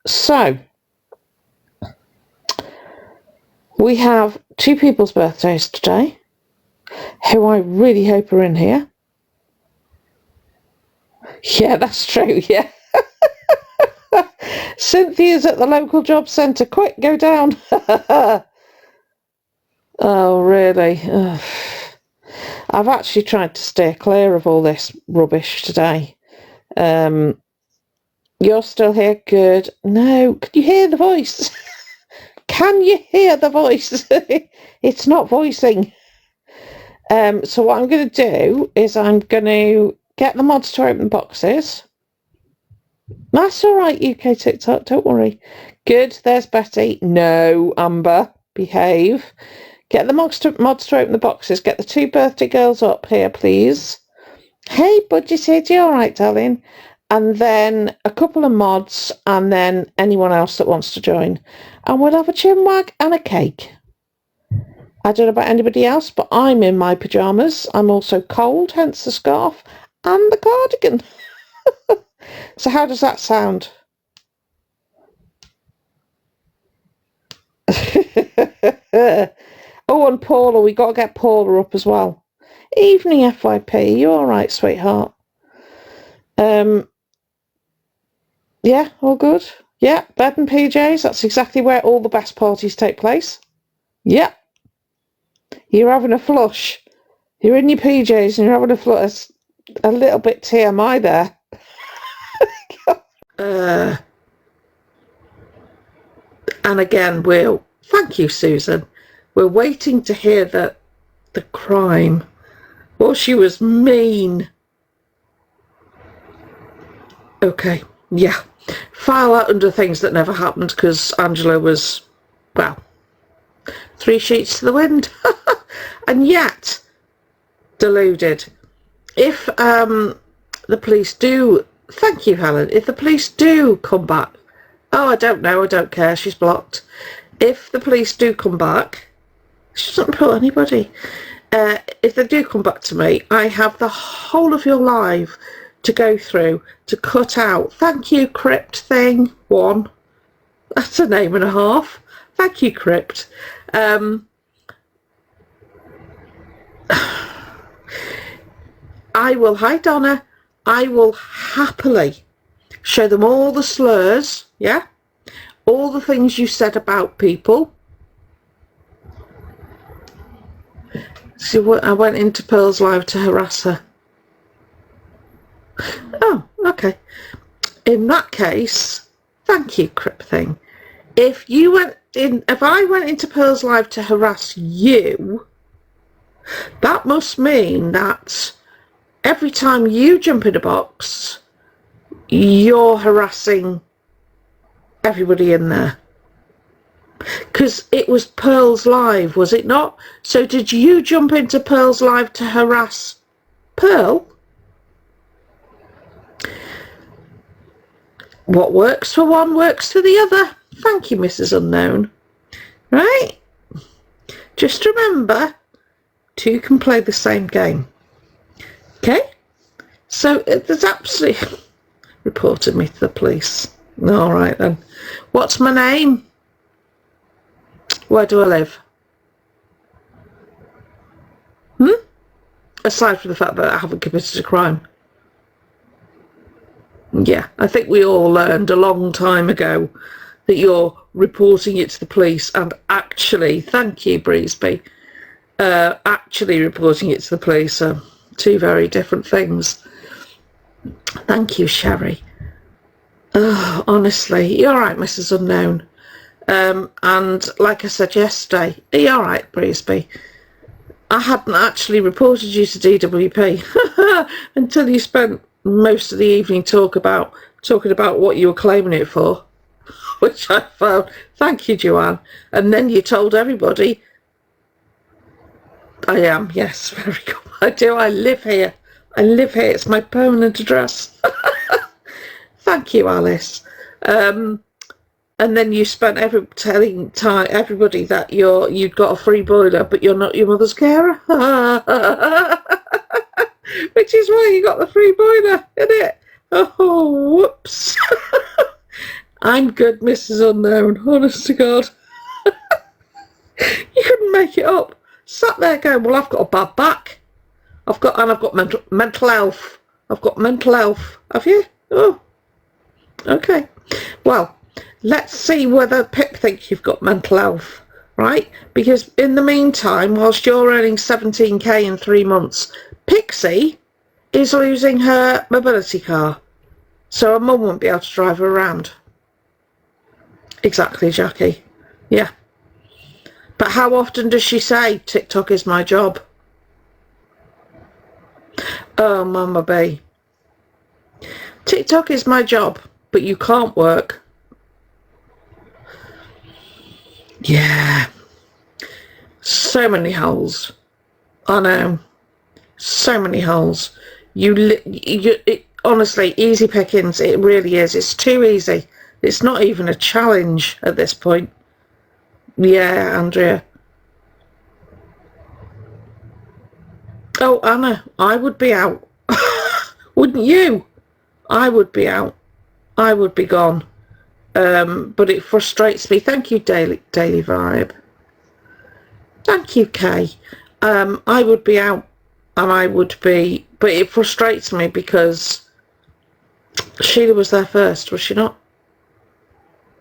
So, we have 2 people's birthdays today, who I really hope are in here. Yeah, that's true, yeah. Cynthia's at the local job centre. Quick, go down. Oh, really? Ugh. I've actually tried to steer clear of all this rubbish today. You're still here? Good. No, can you hear the voice? Can you hear the voice? It's not voicing. So what I'm going to do is I'm going to get the mods to open boxes. That's all right, UK TikTok, don't worry. Good, there's Betty. No, Amber, behave. Get the mods to open the boxes. Get the 2 birthday girls up here, please. Hey, Budgeted, you all right, darling? And then a couple of mods, and then anyone else that wants to join. And we'll have a chinwag and a cake. I don't know about anybody else, but I'm in my pyjamas. I'm also cold, hence the scarf and the cardigan. So how does that sound? Oh, and Paula, we got to get Paula up as well. Evening, FYP. You all right, sweetheart? Yeah, all good. Yeah, bed and PJs. That's exactly where all the best parties take place. Yeah. You're having a flush. You're in your PJs and you're having a flush. A little bit TMI there. And again, thank you, Susan. We're waiting to hear the crime. Oh, she was mean. Okay, yeah. File that under things that never happened because Angela was, well, 3 sheets to the wind. And yet, deluded. If the police do, thank you, Helen, if the police do come back, oh, I don't know, I don't care, she's blocked. If the police do come back, she doesn't pull anybody. If they do come back to me, I have the whole of your live to go through to cut out. Thank you, Crypt Thing 1. That's a name and a half. Thank you, Crypt. Hi Donna, I will happily Show them all the slurs, yeah? All the things you said about people. See, I went into Pearl's live to harass her. Oh, okay. In that case, thank you, Crip Thing. If I went into Pearl's live to harass you, that must mean that every time you jump in a box, you're harassing everybody in there. Because it was Pearl's live, was it not? So did you jump into Pearl's live to harass Pearl? What works for one works for the other. Thank you, Mrs. Unknown. Right? Just remember, two can play the same game. Okay? So there's absolutely... Reported me to the police. All right then. What's my name? Where do I live? Aside from the fact that I haven't committed a crime. Yeah, I think we all learned a long time ago that you're reporting it to the police and actually, thank you, Breesby, actually reporting it to the police are two very different things. Thank you, Sherry. Oh, honestly, you're all right, Mrs. Unknown. And like I said yesterday, are you all right, Breesby? I hadn't actually reported you to DWP until you spent most of the evening talking about what you were claiming it for, which I found. Thank you, Joanne. And then you told everybody. I am, yes, very good. I do. I live here. It's my permanent address. Thank you, Alice. And then you spent telling everybody that you'd got a free boiler, but you're not your mother's carer. Which is why you got the free boiler, isn't it? Oh, whoops. I'm good, Mrs. Unknown, honest to God. You couldn't make it up. Sat there going, well, I've got a bad back. I've got mental health. I've got mental health. Have you? Oh, okay. Well, let's see whether Pip thinks you've got mental health, right? Because in the meantime, whilst you're earning 17k in 3 months, Pixie is losing her mobility car. So her mum won't be able to drive her around. Exactly, Jackie. Yeah. But how often does she say, TikTok is my job? Oh, Mama B. TikTok is my job, but you can't work. Yeah. So many holes. I know. So many holes. Honestly, easy pickings. It really is. It's too easy. It's not even a challenge at this point. Yeah, Andrea. Oh, Anna, I would be out. Wouldn't you? I would be out. I would be gone. But it frustrates me. Thank you, Daily Vibe. Thank you, Kay. I would be out, and I would be... But it frustrates me because Sheila was there first, was she not?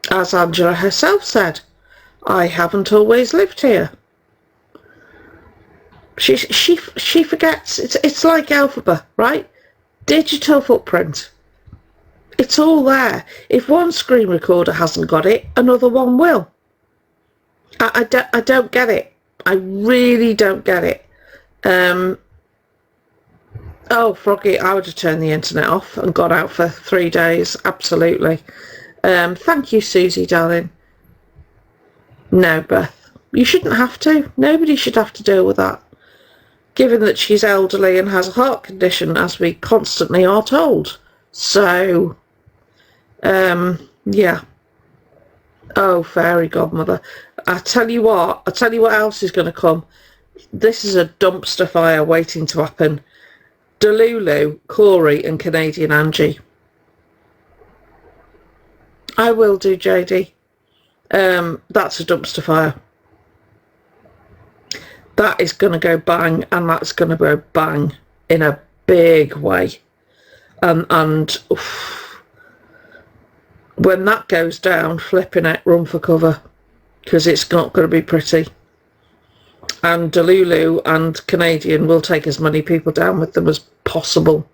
As Angela herself said, I haven't always lived here. She forgets. It's like Elphaba, right? Digital footprint. It's all there. If one screen recorder hasn't got it, another one will. I don't get it. I really don't get it. Oh, Froggy, I would have turned the internet off and got out for 3 days. Absolutely. Thank you, Susie, darling. No, Beth. You shouldn't have to. Nobody should have to deal with that. Given that she's elderly and has a heart condition, as we constantly are told. So, yeah. Oh, fairy godmother. I tell you what else is going to come. This is a dumpster fire waiting to happen. Delulu, Corey and Canadian Angie. I will do, JD. That's a dumpster fire. That is going to go bang, and that's going to go bang in a big way. And oof, when that goes down, flipping it, run for cover, because it's not going to be pretty. And Delulu and Canadian will take as many people down with them as possible.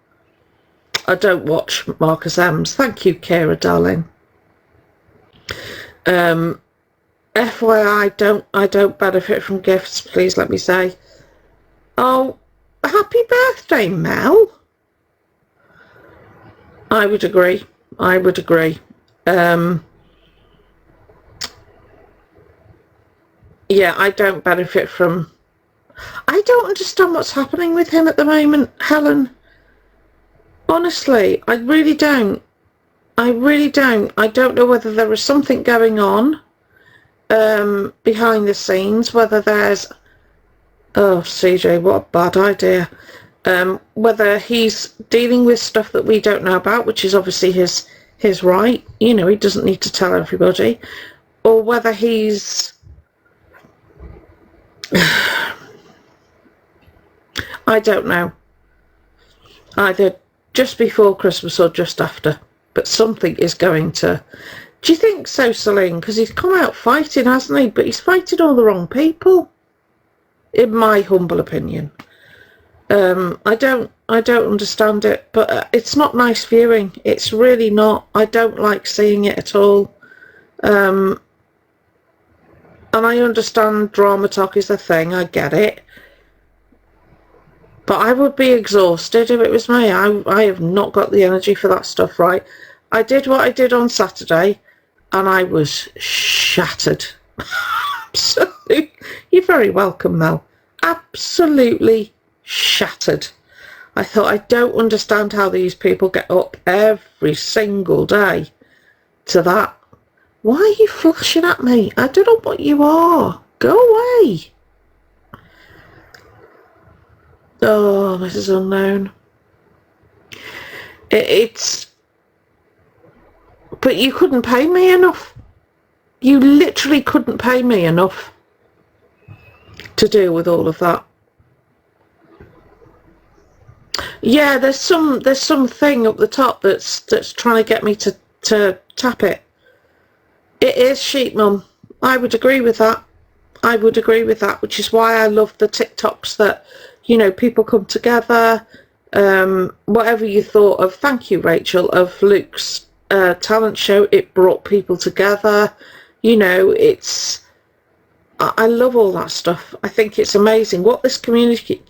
I don't watch Marcus M's. Thank you, Kira, darling. FYI, I don't benefit from gifts, please let me say. Oh, happy birthday, Mel. I would agree. Yeah, I don't benefit from... I don't understand what's happening with him at the moment, Helen. Honestly, I really don't. I don't know whether there is something going on behind the scenes, whether there's... Oh, CJ, what a bad idea. Whether he's dealing with stuff that we don't know about, which is obviously his right. You know, he doesn't need to tell everybody. Or whether he's... I don't know. Either just before Christmas or just after. But something is going to... Do you think so, Celine? Because he's come out fighting, hasn't he? But he's fighting all the wrong people. In my humble opinion. I don't understand it. But it's not nice viewing. It's really not. I don't like seeing it at all. And I understand drama talk is a thing. I get it. But I would be exhausted if it was me. I have not got the energy for that stuff, right? I did what I did on Saturday, and I was shattered. Absolutely. You're very welcome, Mel. Absolutely shattered. I thought, I don't understand how these people get up every single day to that. Why are you flashing at me? I don't know what you are. Go away. Oh, this is unknown. It's... But you couldn't pay me enough. You literally couldn't pay me enough to deal with all of that. Yeah, there's something up the top that's trying to get me to tap it. It is sheep, Mum. I would agree with that. Which is why I love the TikToks that, you know, people come together. Whatever you thought of, thank you, Rachel, of Luke's talent show, it brought people together. You know, I love all that stuff. I think it's amazing what this community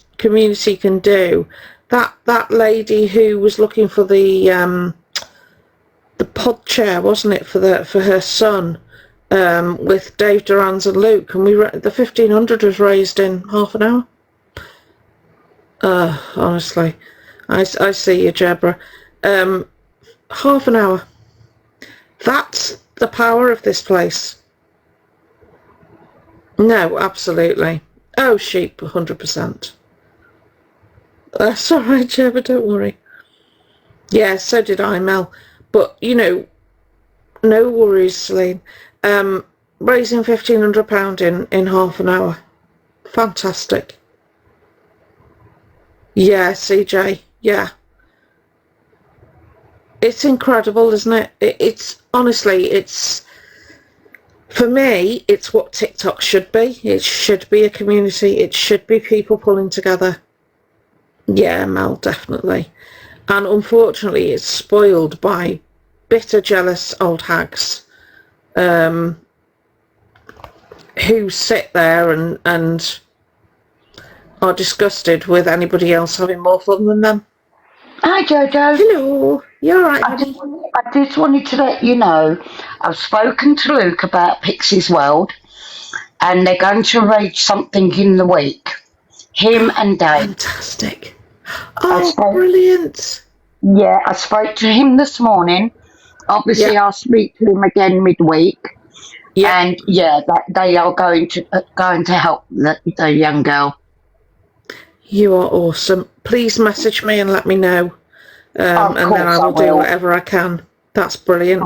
can do. That lady who was looking for the pod chair, wasn't it, for her son, with Dave Durans and Luke, and the 1,500 was raised in half an hour. Honestly, I see you, Jebra. Half an hour. That's the power of this place. No, absolutely. Oh, sheep, 100%. That's all right, Jebra, don't worry. Yeah, so did I, Mel. But, you know, no worries, Celine. Raising £1,500 in half an hour. Fantastic. Yeah, CJ, yeah. It's incredible, isn't it? It's honestly, for me, it's what TikTok should be. It should be a community. It should be people pulling together. Yeah, Mel, definitely. And unfortunately, it's spoiled by bitter, jealous old hags who sit there and are disgusted with anybody else having more fun than them. Hi, Jojo. Hello. You're right, honey. I just wanted to let you know I've spoken to Luke about Pixie's World, and they're going to arrange something in the week. Him and Dave. Fantastic. Oh, brilliant. Yeah, I spoke to him this morning. Obviously, I'll speak to him again midweek. Yeah. And yeah, they are going to help the young girl. You are awesome. Please message me and let me know. And then I will do whatever I can. That's brilliant.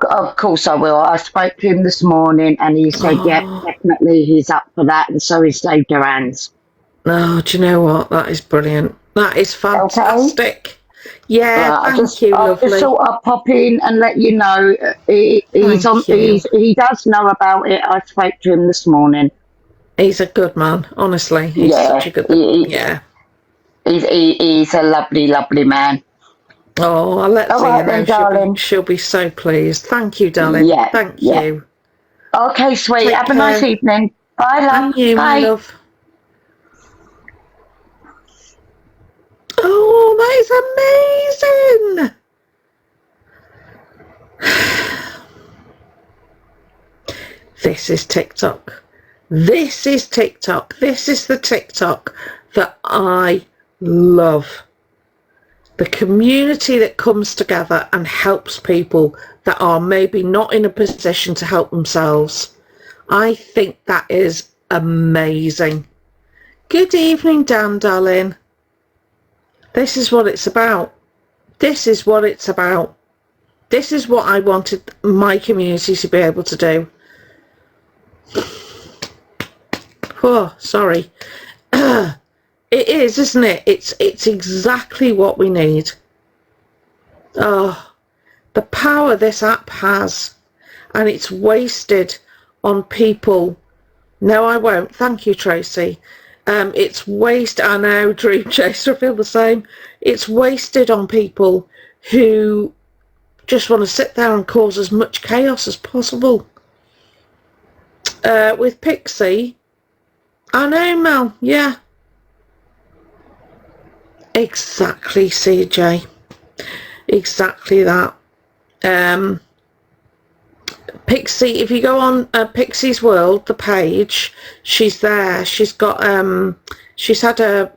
Of course I will. I spoke to him this morning and he said, yeah, definitely he's up for that, and so is Dave Durans. Oh, do you know what? That is brilliant. That is fantastic. Yeah, thank you, I just lovely. thought I'd pop in and let you know he's on. Thank you. He does know about it. I spoke to him this morning. He's a good man, honestly. He's such Yeah, a good, yeah. he's a lovely, lovely man. Oh, I'll let All Zia right know. then, darling. She'll be so pleased. Thank you, darling. Yeah, Thank yeah. you. Okay, sweet. Take Have a nice care. evening. Bye, love. And you, my Bye. love. Oh, that is amazing. This is TikTok. This is TikTok. This is the TikTok that I love. The community that comes together and helps people that are maybe not in a position to help themselves. I think that is amazing. Good evening, Dan, darling. This is what it's about. This is what it's about. This is what I wanted my community to be able to do. Oh, sorry. It is, isn't it? It's exactly what we need. Oh, the power this app has, and it's wasted on people. No, I won't. Thank you, Tracy. It's wasted. I know, Dream Chaser, I feel the same. It's wasted on people who just want to sit there and cause as much chaos as possible. With Pixie, I know, Mel, yeah. Exactly, CJ. Exactly that. Pixie, if you go on Pixie's World, the page, she's there. She's got, she's had a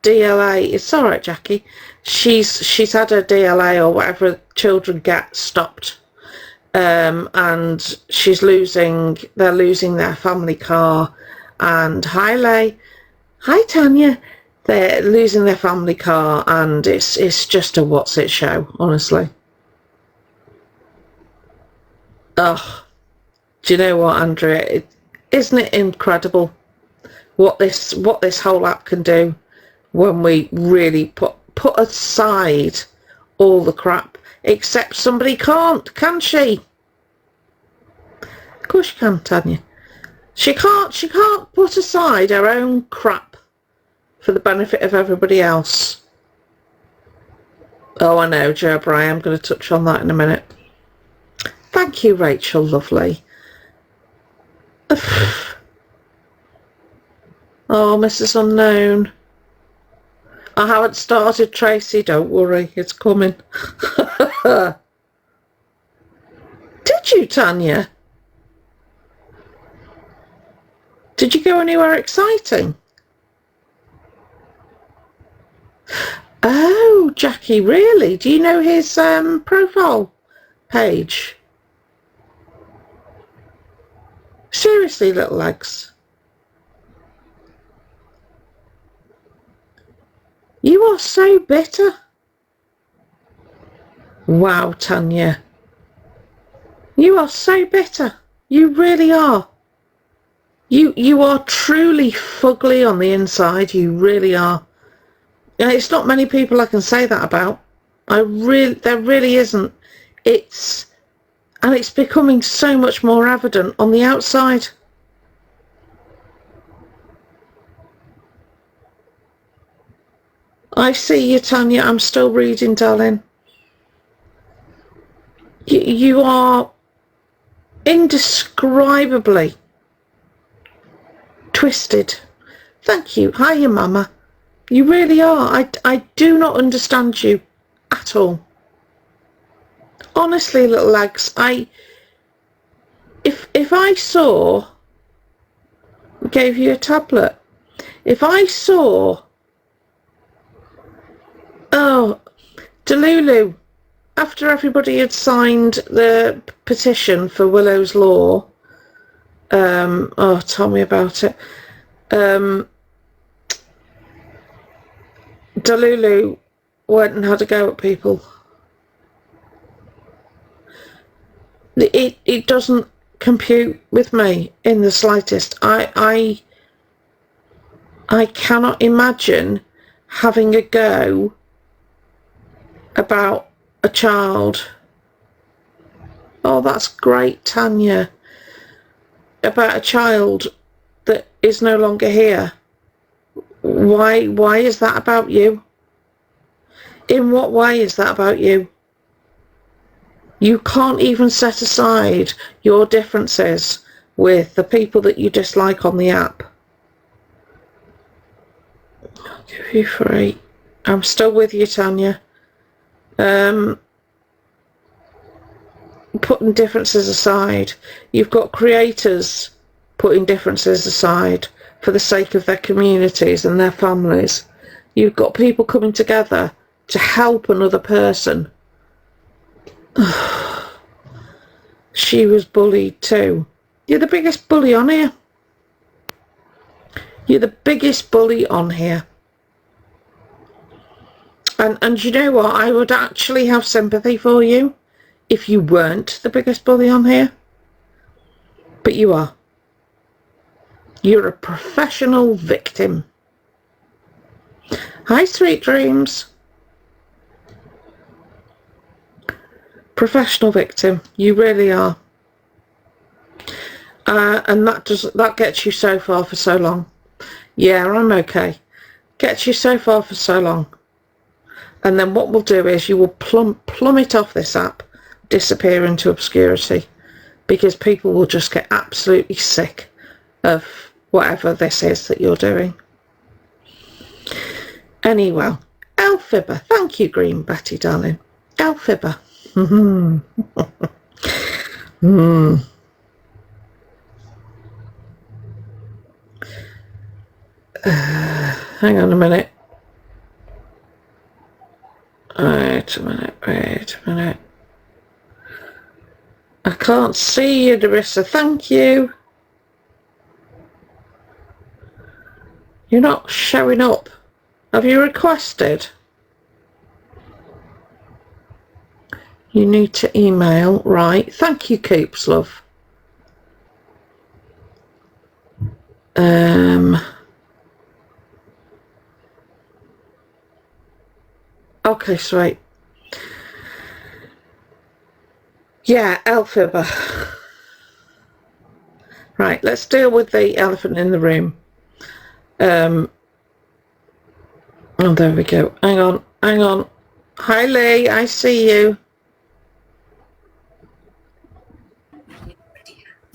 DLA. It's all right, Jackie. She's had a DLA or whatever children get stopped. And they're losing their family car. And hi, Lay. Hi, Tanya. They're losing their family car, and it's just a what's it show, honestly. Oh, do you know what, Andrea? Isn't it incredible what this whole app can do when we really put aside all the crap? Except somebody can't, can she? Of course she can, Tanya. She can't put aside her own crap for the benefit of everybody else. Oh, I know, Joe Bry, I'm going to touch on that in a minute. Thank you, Rachel, lovely. Oh, Mrs. Unknown. I haven't started, Tracy, don't worry, it's coming. Did you, Tanya? Did you go anywhere exciting? Oh, Jackie, really? Do you know his profile page? Seriously, little legs. You are so bitter. Wow, Tanya. You are so bitter. You really are. You are truly fugly on the inside. You really are. And it's not many people I can say that about. There really isn't. It's becoming so much more evident on the outside. I see you, Tanya. I'm still reading, darling. You are indescribably twisted. Thank you. Hiya, Mama. You really are. I do not understand you at all. Honestly, little legs, if I saw, gave you a tablet, if I saw, oh, Delulu, after everybody had signed the petition for Willow's Law, oh, tell me about it, Delulu went and had a go at people. It doesn't compute with me in the slightest. I cannot imagine having a go about a child. Oh, that's great, Tanya. About a child that is no longer here. Why is that about you? In what way is that about you? You can't even set aside your differences with the people that you dislike on the app. I'll give you 3. I'm still with you, Tanya. Putting differences aside. You've got creators putting differences aside for the sake of their communities and their families. You've got people coming together to help another person. She was bullied too. You're the biggest bully on here. You're the biggest bully on here. And you know what? I would actually have sympathy for you if you weren't the biggest bully on here. But you are. You're a professional victim. Hi, Sweet Dreams. Professional victim. You really are. And that gets you so far for so long. Yeah, I'm okay. Gets you so far for so long. And then what we'll do is you will plummet off this app, disappear into obscurity, because people will just get absolutely sick of whatever this is that you're doing. Anyway, Elphaba. Thank you, Green Betty, darling. Elphaba. Hang on a minute. Wait a minute. I can't see you, Darissa. Thank you. You're not showing up. Have you requested? You need to email. Right. Thank you, Coops, love. Okay, sweet. Yeah, Elphaba. Right, let's deal with the elephant in the room. Oh, there we go. Hang on. Hi, Lee. I see you.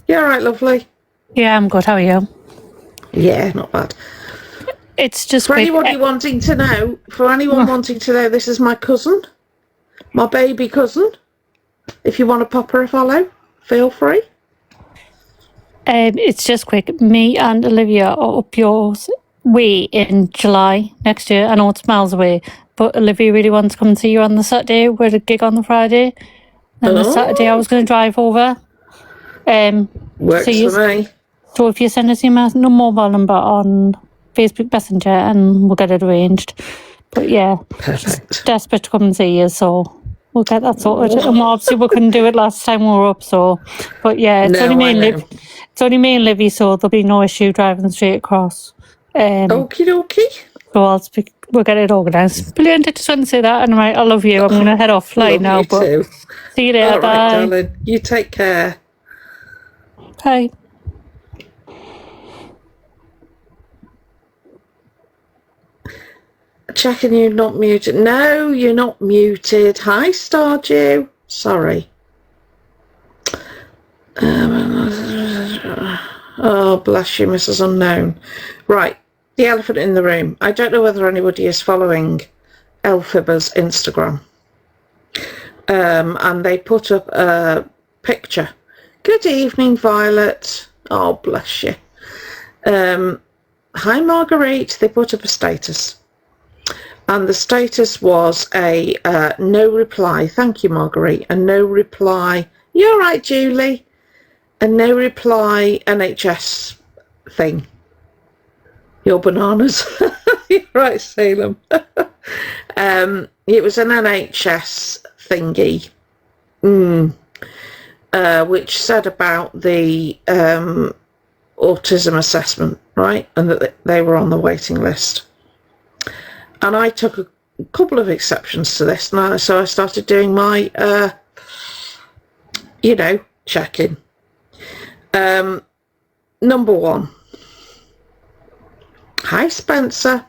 You all right, lovely? Yeah, I'm good. How are you? Yeah, not bad. It's just for quick. anyone wanting to know, this is my cousin, my baby cousin. If you want to pop her a follow, feel free. It's just quick. Me and Olivia are up your way in July next year. I know it's miles away, but Olivia really wants to come and see you on the Saturday. We're at a gig on the Friday. And the Saturday I was going to drive over. Works for me. So if you send us your mobile number on Facebook Messenger and we'll get it arranged. But yeah, perfect. Desperate to come and see you, so we'll get that sorted. And obviously we couldn't do it last time we were up, so. But yeah, it's only me and Livy, so there'll be no issue driving straight across. Okie dokie. So we'll get it organised. Brilliant, I just want to say that. And right, I love you. I'm going to head offline now. But too. see you later. All right, bye. darling. You take care. Bye. Checking you're not muted. No, you're not muted. Hi, Stardew. Sorry. Oh, bless you, Mrs. Unknown. Right, the elephant in the room. I don't know whether anybody is following Elphaba's Instagram. And they put up a picture. Good evening, Violet. Oh, bless you. Hi, Marguerite. They put up a status. And the status was a no reply. Thank you, Marguerite. A no reply. You're right, Julie. A no reply NHS thing. You're bananas. You're right, Salem. It was an NHS thingy. Which said about the autism assessment, right? And that they were on the waiting list. And I took couple of exceptions to this now, so I started doing my, check-in. Number 1. Hi, Spencer.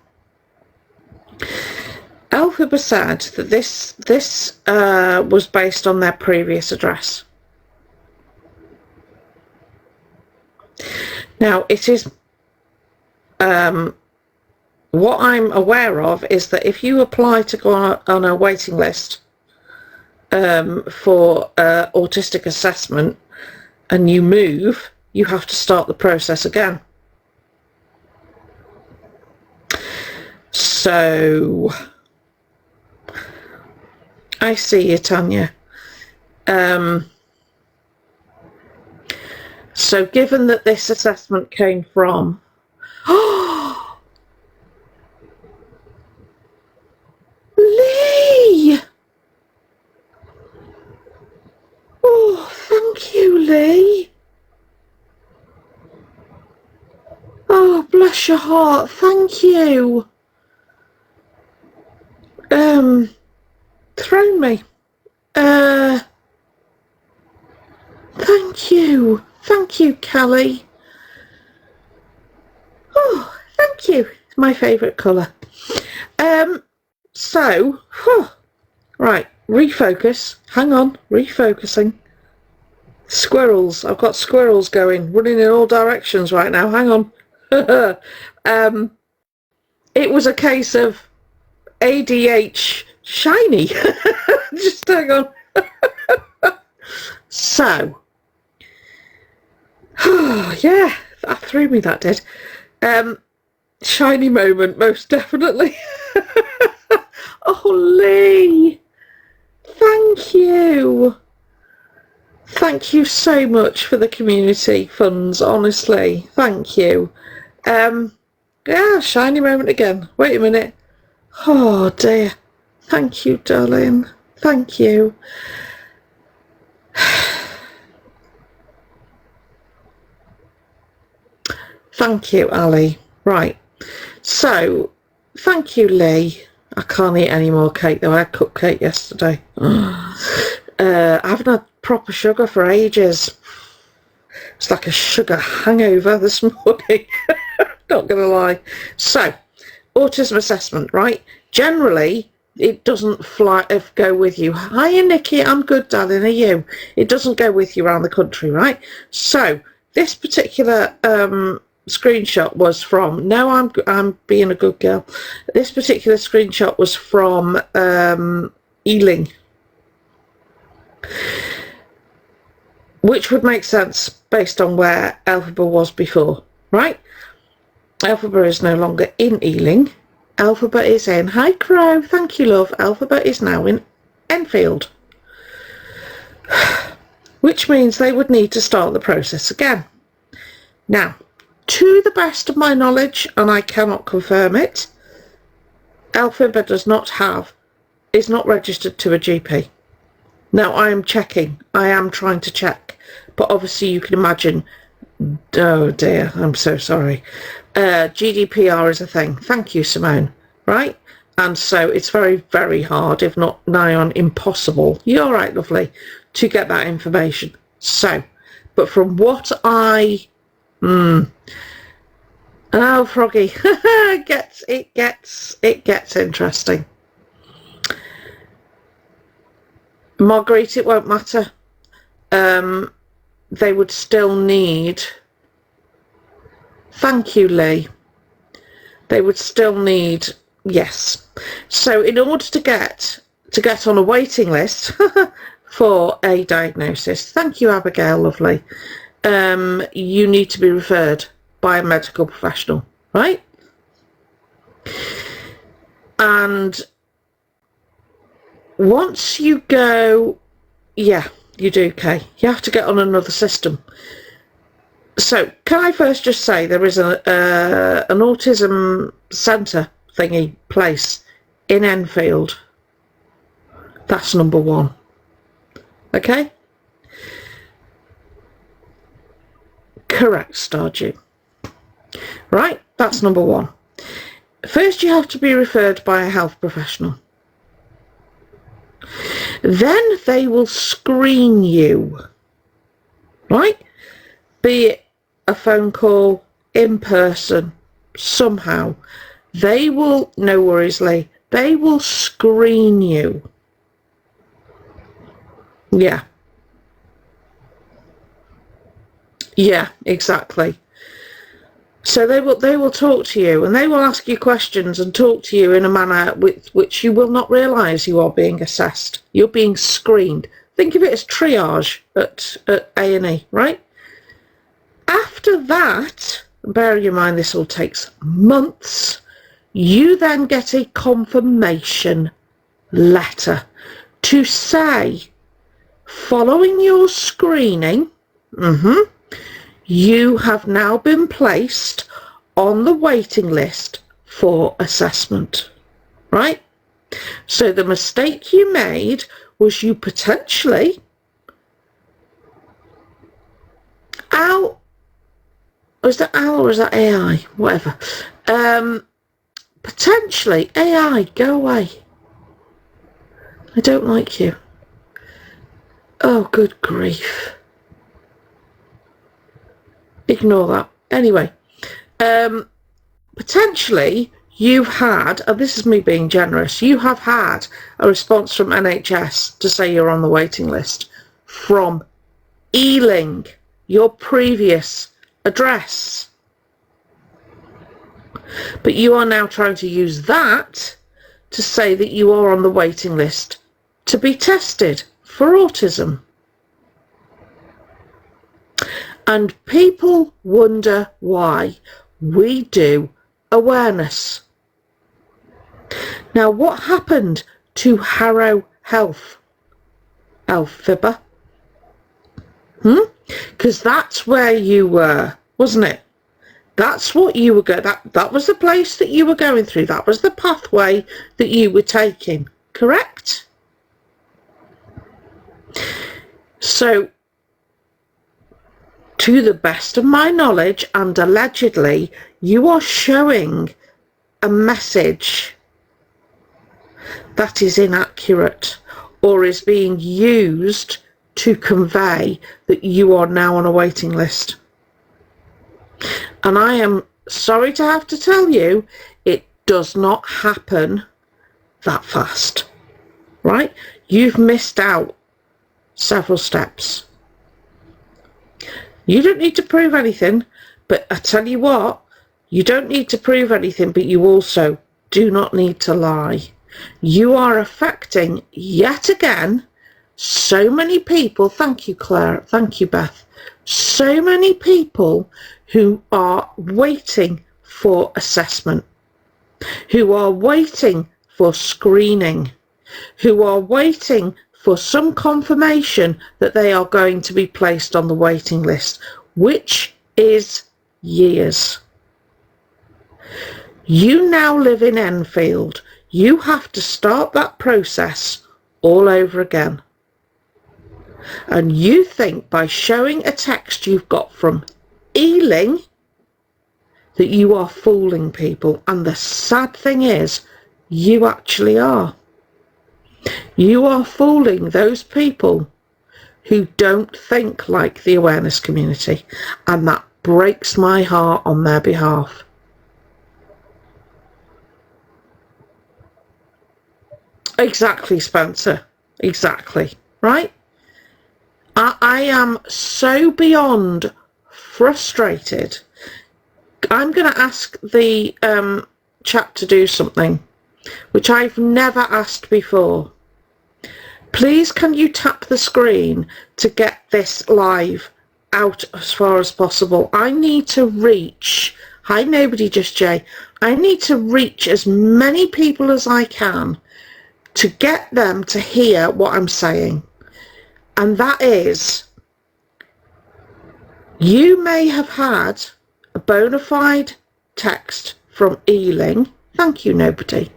Elphaba said that this was based on their previous address. Now, it is what I'm aware of is that if you apply to go on a waiting list for autistic assessment and you move, you have to start the process again. So, I see you, Tanya. So given that this assessment came from... Lee! Oh, thank you, Lee. Oh, bless your heart, thank you. Thrown me. Thank you. Thank you, Kelly. Oh, thank you. It's my favourite colour. So, right, refocus. Hang on, refocusing. Squirrels. I've got squirrels going, running in all directions right now. Hang on. It was a case of ADH shiny. Just hang on. So, yeah, that threw me, that did. Shiny moment, most definitely. Oh, Lee, thank you. Thank you so much for the community funds, honestly. Thank you. Yeah, shiny moment again. Wait a minute. Oh, dear. Thank you, darling. Thank you. Thank you, Ali. Right. So, thank you, Lee. I can't eat any more cake, though. I had cupcake yesterday. I haven't had proper sugar for ages. It's like a sugar hangover this morning. Not going to lie. So, autism assessment, right? Generally, it doesn't go with you. Hiya, Nikki. I'm good, darling. Are you? It doesn't go with you around the country, right? So, this particular screenshot was from... No, I'm being a good girl. This particular screenshot was from Ealing, which would make sense based on where Elphaba was before, right? Elphaba is no longer in Ealing. Elphaba is in... Hi, Crow. Thank you, love. Elphaba is now in Enfield, which means they would need to start the process again. Now, to the best of my knowledge, and I cannot confirm it, Elphaba is not registered to a GP. Now, I am checking. I am trying to check. But obviously you can imagine... Oh, dear. I'm so sorry. GDPR is a thing. Thank you, Simone. Right? And so it's very, very hard, if not nigh on impossible. You're right, lovely, to get that information. So, but from what I... Oh, Froggy. it gets interesting. Marguerite, it won't matter. They would still need... Thank you, Lee. They would still need... Yes. So in order to get on a waiting list for a diagnosis, thank you, Abigail, lovely, you need to be referred by a medical professional, right? And once you go... Yeah, you do, Kay. You have to get on another system. So, can I first just say there is an autism centre thingy place in Enfield. That's number 1. Okay? Correct, Stardew. Right, that's number 1. First, you have to be referred by a health professional. Then they will screen you, right? Be it a phone call, in person, somehow. They will, no worries, Lee, they will screen you. Yeah. Yeah, exactly. So they will talk to you, and they will ask you questions and talk to you in a manner with which you will not realise you are being assessed. You're being screened. Think of it as triage at A&E, right? After that, bearing in mind this all takes months, you then get a confirmation letter to say, following your screening, you have now been placed on the waiting list for assessment, right? So the mistake you made was you potentially, was that Al or is that AI? Whatever. Potentially, AI, go away. I don't like you. Oh, good grief. Ignore that. Anyway, potentially you've had, and this is me being generous, you have had a response from NHS to say you're on the waiting list from Ealing, your previous address. But you are now trying to use that to say that you are on the waiting list to be tested for autism. And people wonder why we do awareness. Now, what happened to Harrow Health? Elphaba? Because that's where you were, wasn't it? That's what you were going, that was the place that you were going through. That was the pathway that you were taking, correct? So, to the best of my knowledge, and allegedly, you are showing a message that is inaccurate or is being used to convey that you are now on a waiting list. And I am sorry to have to tell you, it does not happen that fast, right? You've missed out several steps. You don't need to prove anything, but I tell you what, you don't need to prove anything, but you also do not need to lie. You are affecting, yet again, so many people. Thank you, Claire. Thank you, Beth. So many people who are waiting for assessment, who are waiting for screening, who are waiting for some confirmation that they are going to be placed on the waiting list, which is years. You now live in Enfield. You have to start that process all over again. And you think by showing a text you've got from Ealing that you are fooling people. And the sad thing is, you actually are. You are fooling those people who don't think like the awareness community. And that breaks my heart on their behalf. Exactly, Spencer. Exactly. Right? I am so beyond frustrated. I'm going to ask the chat to do something which I've never asked before. Please can you tap the screen to get this live out as far as possible? I need to reach, hi nobody just Jay, I need to reach as many people as I can to get them to hear what I'm saying. And that is, you may have had a bona fide text from Ealing, thank you nobody,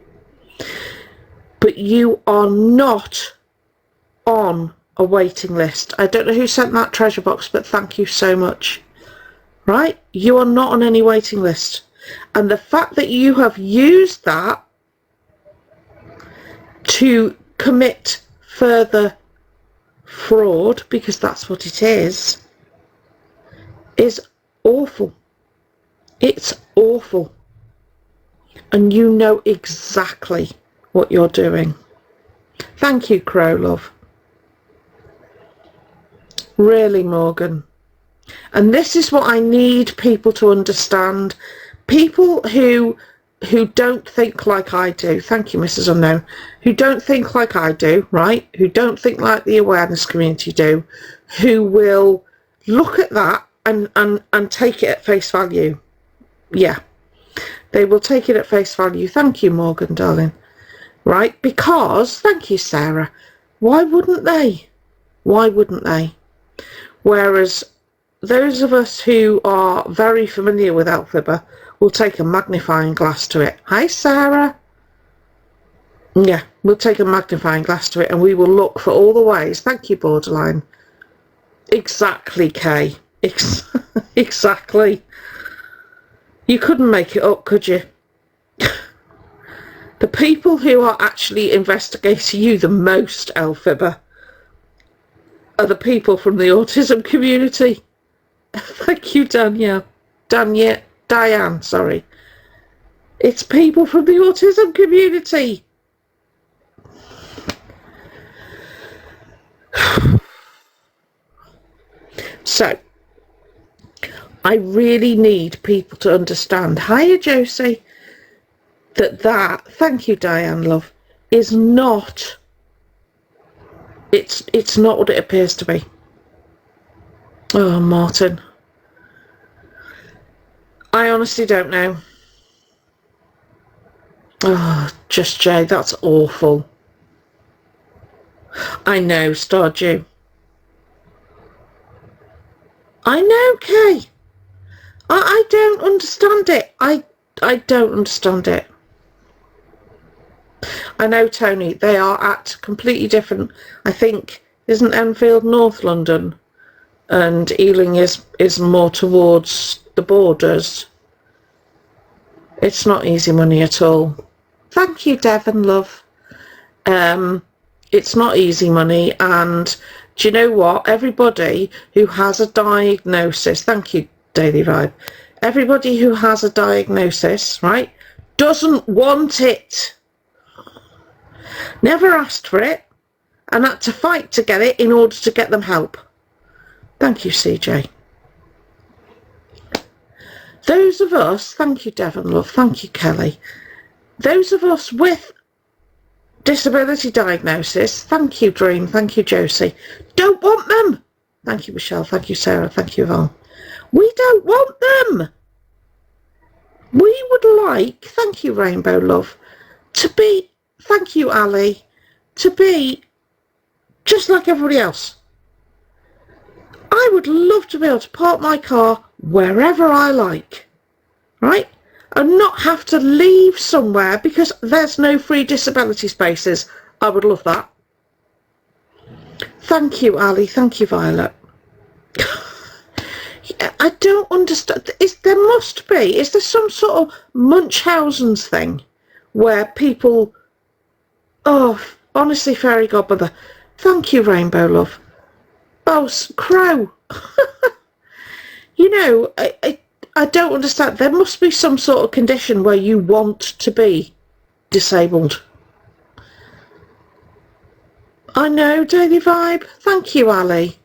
but you are not on a waiting list. I don't know who sent that treasure box, but thank you so much. Right? You are not on any waiting list. And the fact that you have used that to commit further fraud, because that's what it is awful. It's awful. And you know exactly what you're doing. Thank you, Crow Love. Really, Morgan. And this is what I need people to understand. People who don't think like I do. Thank you, Mrs. Unknown. Who don't think like I do, right? Who don't think like the awareness community do. Who will look at that and take it at face value. Yeah. They will take it at face value. Thank you, Morgan, darling. Right? Because, thank you, Sarah. Why wouldn't they? Why wouldn't they? Whereas those of us who are very familiar with Elphaba will take a magnifying glass to it. Hi, Sarah. Yeah, we'll take a magnifying glass to it and we will look for all the ways. Thank you, Borderline. Exactly, Kay. Exactly. You couldn't make it up, could you? The people who are actually investigating you the most, Elphaba, are the people from the autism community. Thank you, Danielle. Diane, sorry. It's people from the autism community. So, I really need people to understand, hiya Josie, that, thank you Diane love, is not, it's not what it appears to be. Oh, Martin. I honestly don't know. Oh, Just Jay, that's awful. I know, Stardew. I know, Kay. I don't understand it. I don't understand it. I know, Tony, they are at completely different, I think, isn't Enfield North London? And Ealing is more towards the borders. It's not easy money at all. Thank you, Devon, love. It's not easy money, and do you know what? Everybody who has a diagnosis, thank you, Daily Vibe, everybody who has a diagnosis, right, doesn't want it. Never asked for it, and had to fight to get it in order to get them help. Thank you, CJ. Those of us, thank you, Devon, love, thank you, Kelly. Those of us with disability diagnosis, thank you, Dream, thank you, Josie, don't want them. Thank you, Michelle, thank you, Sarah, thank you, Val. We don't want them. We would like, thank you, Rainbow Love, to be, thank you, Ali, to be just like everybody else. I would love to be able to park my car wherever I like, right? And not have to leave somewhere because there's no free disability spaces. I would love that. Thank you, Ali. Thank you, Violet. I don't understand. There must be. Is there some sort of Munchausen's thing where people... Oh, honestly, Fairy Godmother. Thank you, Rainbow Love. Oh, Crow. You know, I don't understand. There must be some sort of condition where you want to be disabled. I know, Daily Vibe. Thank you, Ali.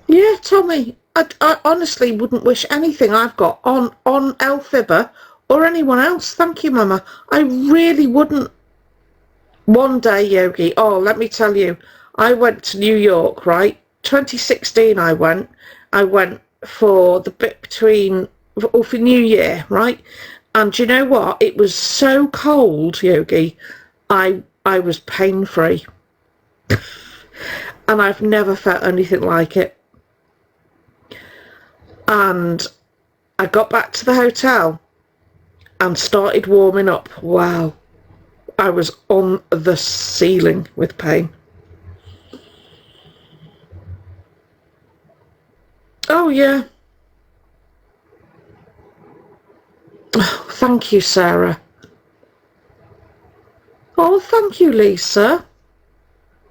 Yeah, Tommy. I honestly wouldn't wish anything I've got on Elphaba or anyone else. Thank you, Mama. I really wouldn't. One day, Yogi. Oh, let me tell you. I went to New York, right? 2016 I went for the bit between, or for New Year, right? And do you know what? It was so cold, Yogi, I was pain-free. And I've never felt anything like it. And I got back to the hotel and started warming up. Wow. I was on the ceiling with pain. Oh, yeah. Thank you, Sarah. Oh, thank you, Lisa.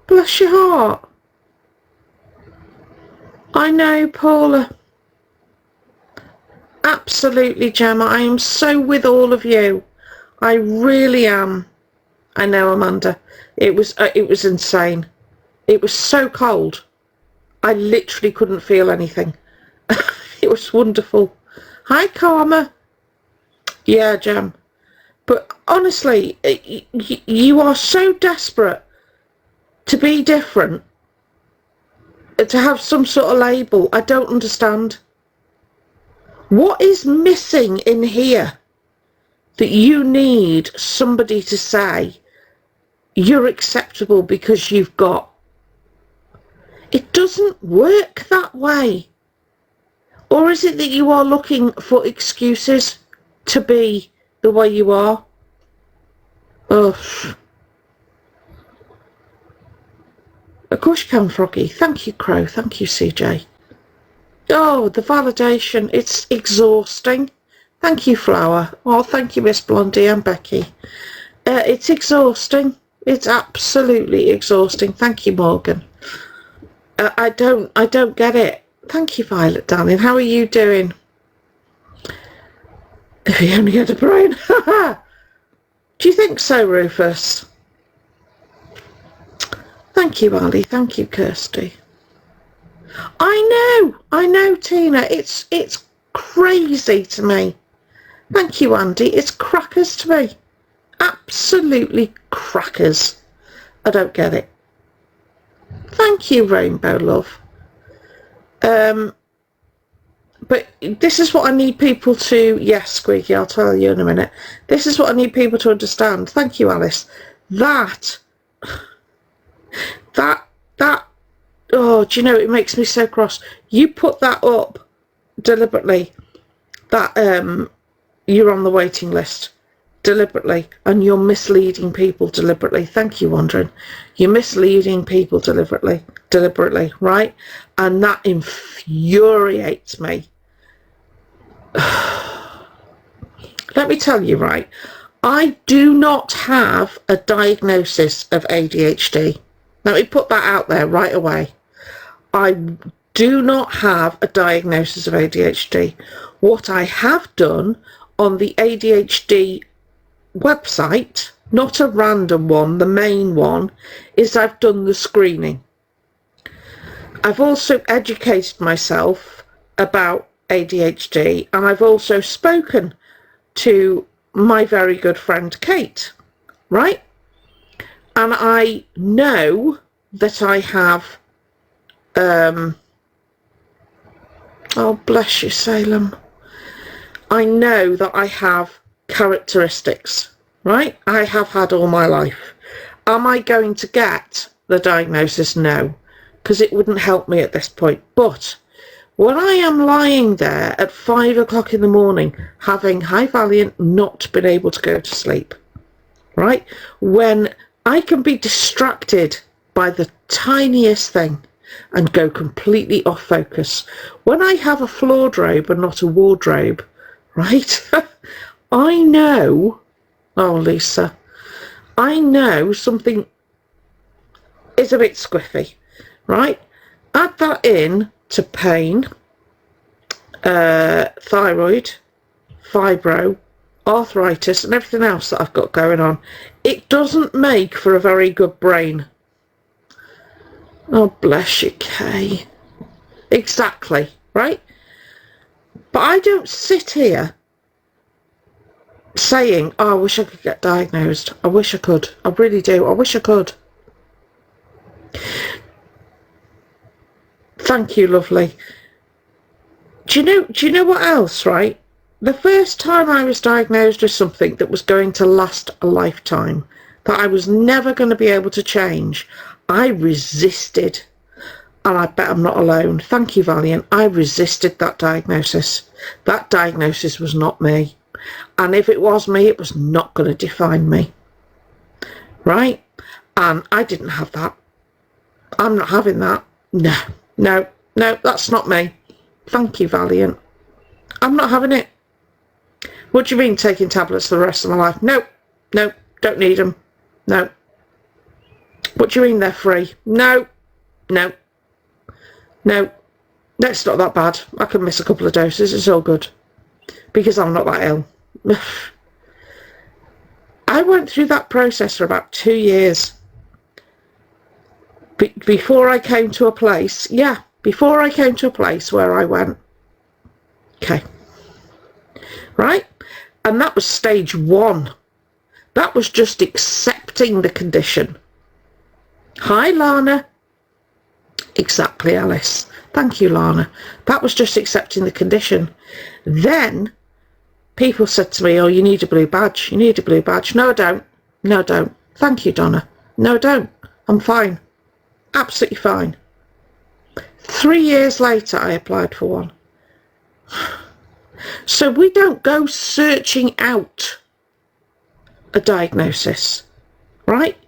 Bless your heart. I know, Paula. Absolutely, Gemma. I am so with all of you. I really am. I know, Amanda. It was insane. It was so cold. I literally couldn't feel anything. It was wonderful. Hi, Karma. Yeah, Gem. But honestly, you are so desperate to be different, to have some sort of label. I don't understand. What is missing in here that you need somebody to say you're acceptable because you've got? It doesn't work that way. Or is it that you are looking for excuses to be the way you are? Ugh. Of course you can, Froggy. Thank you, Crow. Thank you, CJ. Oh, the validation. It's exhausting. Thank you, Flower. Oh, thank you, Miss Blondie and Becky. It's exhausting. It's absolutely exhausting. Thank you, Morgan. I don't get it. Thank you, Violet, darling. How are you doing? If he only had a brain. Do you think so, Rufus? Thank you, Ali. Thank you, Kirsty. I know, Tina. It's crazy to me. Thank you, Andy. It's crackers to me. Absolutely crackers. I don't get it. Thank you, Rainbow Love. But this is what I need people to... Yes, Squeaky, I'll tell you in a minute. This is what I need people to understand. Thank you, Alice. That... Oh, do you know, it makes me so cross. You put that up deliberately, that you're on the waiting list deliberately, and you're misleading people deliberately. Thank you, Wandering. You're misleading people deliberately, right? And that infuriates me. Let me tell you, right? I do not have a diagnosis of ADHD. Let me put that out there right away. I do not have a diagnosis of ADHD. What I have done on the ADHD website, not a random one, the main one, is I've done the screening. I've also educated myself about ADHD, and I've also spoken to my very good friend Kate, right? And I know that I have, oh, bless you, Salem. I know that I have characteristics, right? I have had all my life. Am I going to get the diagnosis? No, because it wouldn't help me at this point. But when I am lying there at 5 o'clock in the morning, having high Valiant, not been able to go to sleep, right? When I can be distracted by the tiniest thing and go completely off focus. When I have a wardrobe and not a wardrobe, right? I know, oh Lisa, I know something is a bit squiffy, right? Add that in to pain, thyroid, fibro, arthritis and everything else that I've got going on. It doesn't make for a very good brain. Oh, bless you, Kay. Exactly, right? But I don't sit here saying, oh, I wish I could get diagnosed. I wish I could. I really do. I wish I could. Thank you, lovely. Do you know what else, right? The first time I was diagnosed with something that was going to last a lifetime, that I was never going to be able to change, I resisted. And I bet I'm not alone. Thank you, Valiant. I resisted that diagnosis. That diagnosis was not me. And if it was me, it was not going to define me. Right? And I didn't have that. I'm not having that. No, that's not me. Thank you, Valiant. I'm not having it. What do you mean taking tablets for the rest of my life? No, no, don't need them. No. What do you mean they're free? No, no, no. It's not that bad. I can miss a couple of doses. It's all good. Because I'm not that ill. I went through that process for about 2 years. Before I came to a place, before I came to a place where I went, okay, right? And that was stage 1. That was just accepting the condition. Hi, Lana. Exactly, Alice. Thank you, Lana. That was just accepting the condition. Then people said to me, oh, you need a blue badge. You need a blue badge. No, I don't. No, I don't. Thank you, Donna. No, I don't. I'm fine. Absolutely fine. 3 years later, I applied for one. So we don't go searching out a diagnosis, right?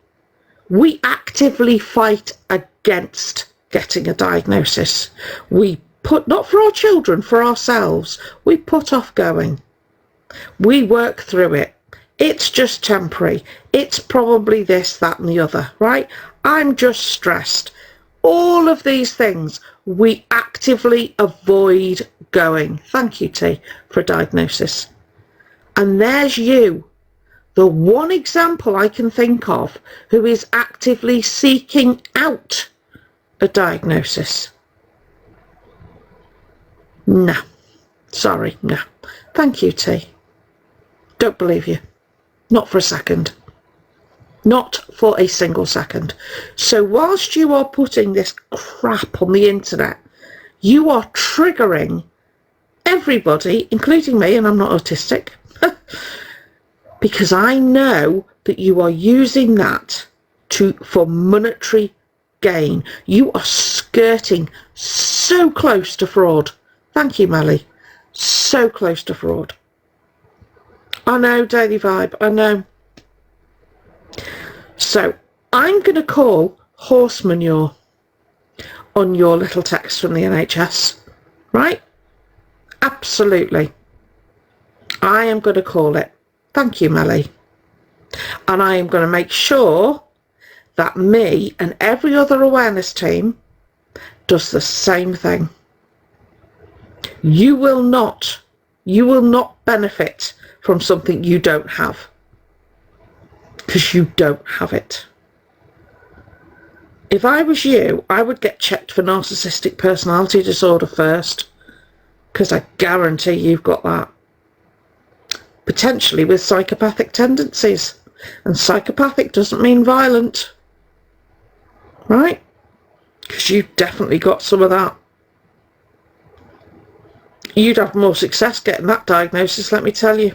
We actively fight against getting a diagnosis. We put, not for our children, for ourselves, we put off going. We work through it. It's just temporary. It's probably this, that and the other, right? I'm just stressed. All of these things we actively avoid going. Thank you, T, for a diagnosis. And there's you, the one example I can think of who is actively seeking out a diagnosis. No. Sorry, no. Thank you, T. Don't believe you. Not for a second. Not for a single second. So whilst you are putting this crap on the internet, you are triggering everybody, including me, and I'm not autistic, because I know that you are using that for monetary gain. You are skirting so close to fraud. Thank you, Melly. So close to fraud. I know, Daily Vibe, I know. So I'm going to call horse manure on your little text from the NHS, right? Absolutely. I am going to call it. Thank you, Melly. And I am going to make sure that me and every other awareness team does the same thing. You will not benefit from something you don't have, because you don't have it. If I was you, I would get checked for narcissistic personality disorder first, because I guarantee you've got that. Potentially with psychopathic tendencies. And psychopathic doesn't mean violent. Right? Because you've definitely got some of that. You'd have more success getting that diagnosis, let me tell you.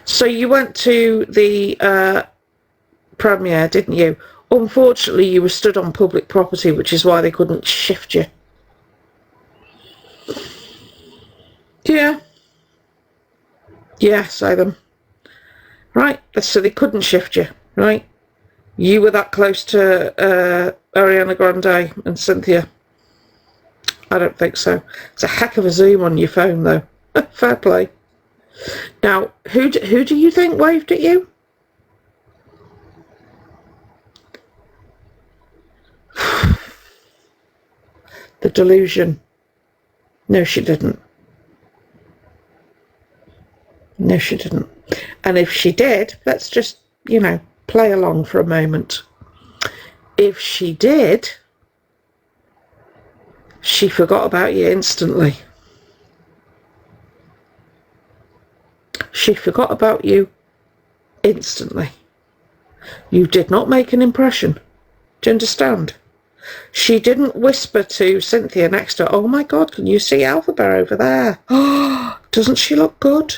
So you went to the premiere, didn't you? Unfortunately, you were stood on public property, which is why they couldn't shift you. Yeah. Yeah, say them. Right, so they couldn't shift you, right? You were that close to Ariana Grande and Cynthia. I don't think so. It's a heck of a zoom on your phone, though. Fair play. Now, who do you think waved at you? The delusion. No, she didn't. No, she didn't. And if she did, let's just, play along for a moment. If she did, she forgot about you instantly. She forgot about you instantly. You did not make an impression. Do you understand? She didn't whisper to Cynthia next to her, oh my God, can you see Elphaba over there? Oh, doesn't she look good?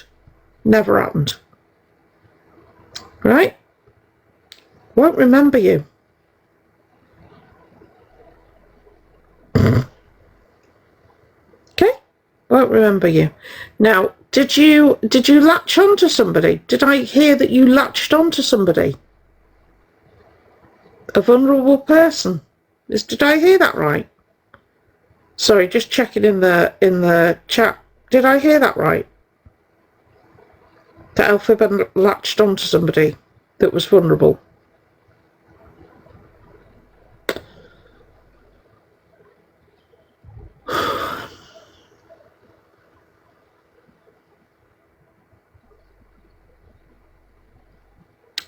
Never happened. Right? Won't remember you. Okay? Won't remember you. Now, did you latch onto somebody? Did I hear that you latched onto somebody? A vulnerable person? Did I hear that right? Sorry, just checking in the chat. Did I hear that right? that Elphaba latched onto somebody that was vulnerable.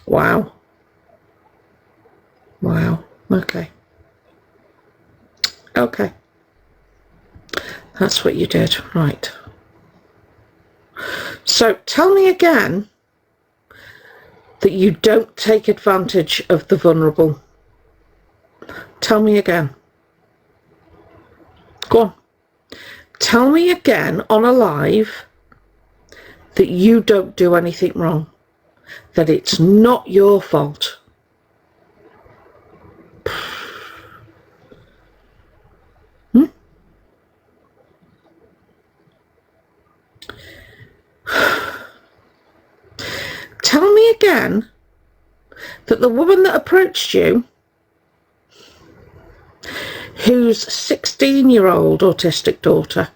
Wow. Wow. Okay. Okay. That's what you did. Right. So tell me again that you don't take advantage of the vulnerable. Tell me again. Go on. Tell me again on a live that you don't do anything wrong. That it's not your fault. Tell me again that the woman that approached you, whose 16-year-old autistic daughter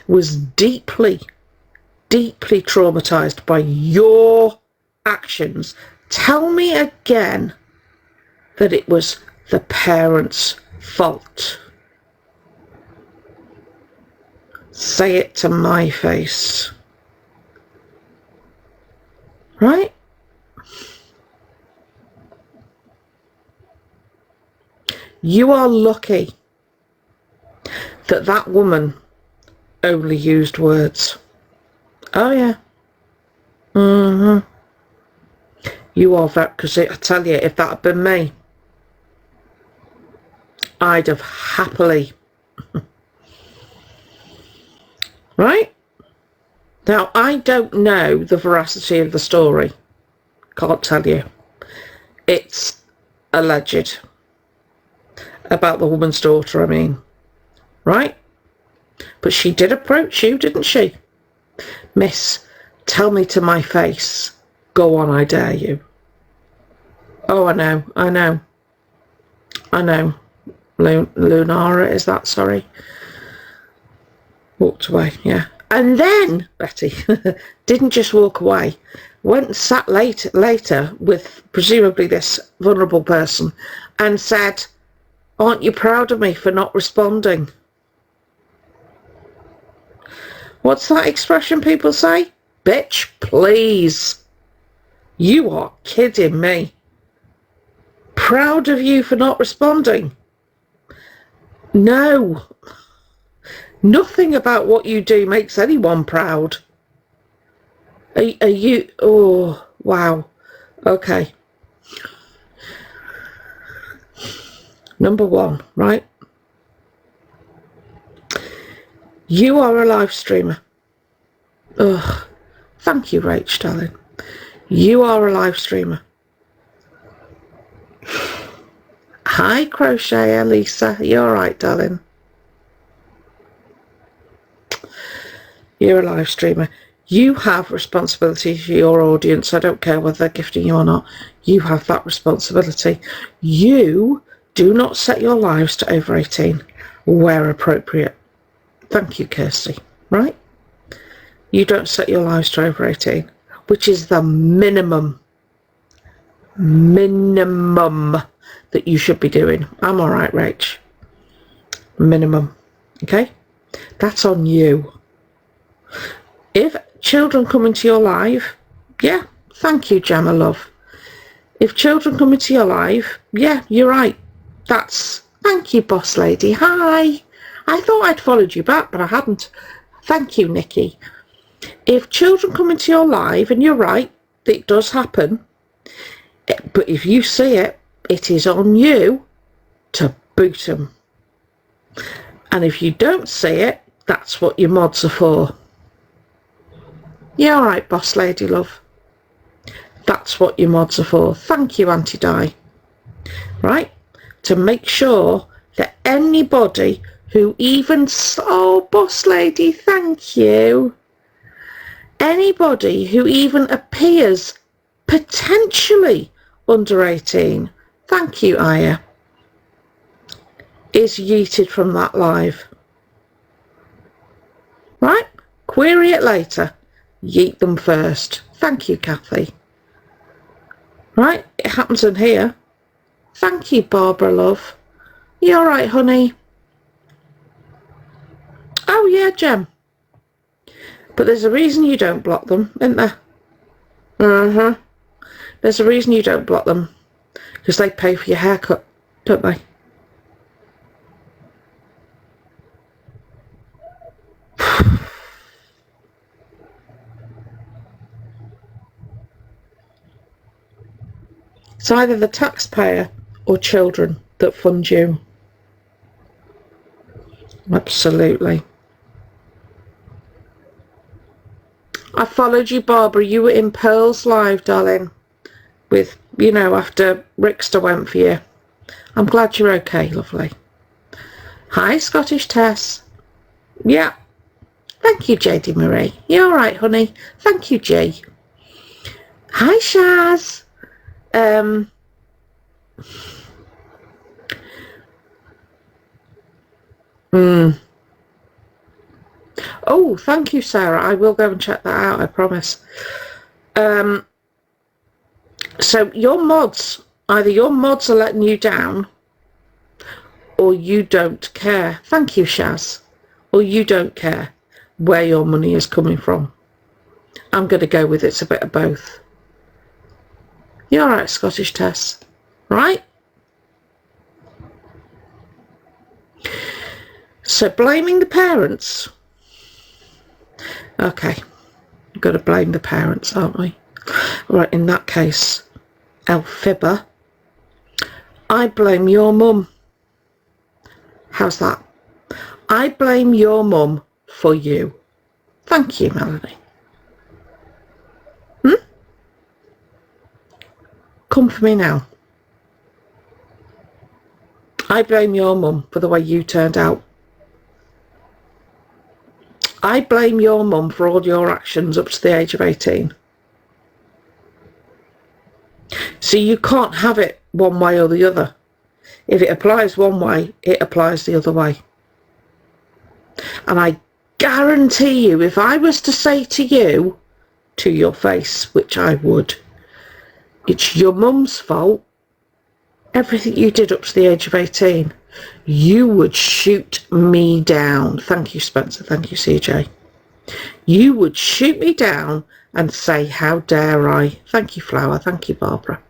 was deeply, deeply traumatized by your actions, tell me again that it was the parents' fault. Say it to my face. Right? You are lucky that that woman only used words. Oh yeah. You are very, because I tell you, if that had been me, I'd have happily. Right? Now, I don't know the veracity of the story. Can't tell you. It's alleged. About the woman's daughter, I mean. Right? But she did approach you, didn't she? Miss, tell me to my face. Go on, I dare you. Oh, I know. Lunara, is that? Sorry. Walked away, yeah. And then, Betty, didn't just walk away, went and sat later with presumably this vulnerable person and said, aren't you proud of me for not responding? What's that expression people say? Bitch, please. You are kidding me. Proud of you for not responding? No. Nothing about what you do makes anyone proud. Are you... Oh, wow. Okay. Number one, right? You are a live streamer. Ugh. Thank you, Rach, darling. You are a live streamer. Hi, Crocheter, Lisa. You all right, darling? You're a live streamer. You have responsibility for your audience. I don't care whether they're gifting you or not. You have that responsibility. You do not set your lives to over 18 where appropriate. Thank you, Kirsty. Right? You don't set your lives to over 18, which is the minimum that you should be doing. I'm all right, Rach. Minimum. Okay? That's on you. If children come into your life, yeah, thank you, Gemma, love. If children come into your life, yeah, you're right. Thank you, boss lady. Hi. I thought I'd followed you back, but I hadn't. Thank you, Nikki. If children come into your life, and you're right, it does happen, but if you see it, it is on you to boot them. And if you don't see it, that's what your mods are for. Yeah, all right, boss lady, love. That's what your mods are for. Thank you, Auntie Di. Right? To make sure that anybody who even... Oh, boss lady, thank you. Anybody who even appears potentially under 18, thank you, Aya, is yeeted from that live. Right? Query it later. Yeet them first. Thank you, Kathy. Right, it happens in here. Thank you, Barbara, love. You all right, honey? Oh, yeah, Jem. But there's a reason you don't block them, isn't there? There's a reason you don't block them. Because they pay for your haircut, don't they? It's either the taxpayer or children that fund you. Absolutely. I followed you, Barbara. You were in Pearl's live, darling. With, you know, after Rickster went for you. I'm glad you're okay, lovely. Hi, Scottish Tess. Yeah. Thank you, JD Marie. You all right, honey? Thank you, G. Hi, Shaz. Oh, thank you, Sarah. I will go and check that out, I promise. So your mods, either your mods are letting you down or you don't care. Thank you, Shaz. Or you don't care where your money is coming from. I'm going to go with it's a bit of both. You're all right, Scottish Tess. Right? So blaming the parents. Okay. We've got to blame the parents, aren't we? Right, in that case, Elphaba, I blame your mum. How's that? I blame your mum for you. Thank you, Melanie. Come for me now. I blame your mum for the way you turned out. I blame your mum for all your actions up to the age of 18. So you can't have it one way or the other. If it applies one way, it applies the other way. And I guarantee you, if I was to say to you, to your face, which I would, it's your mum's fault, everything you did up to the age of 18, you would shoot me down. Thank you, Spencer. Thank you, CJ. You would shoot me down and say, how dare I? Thank you, Flower. Thank you, Barbara.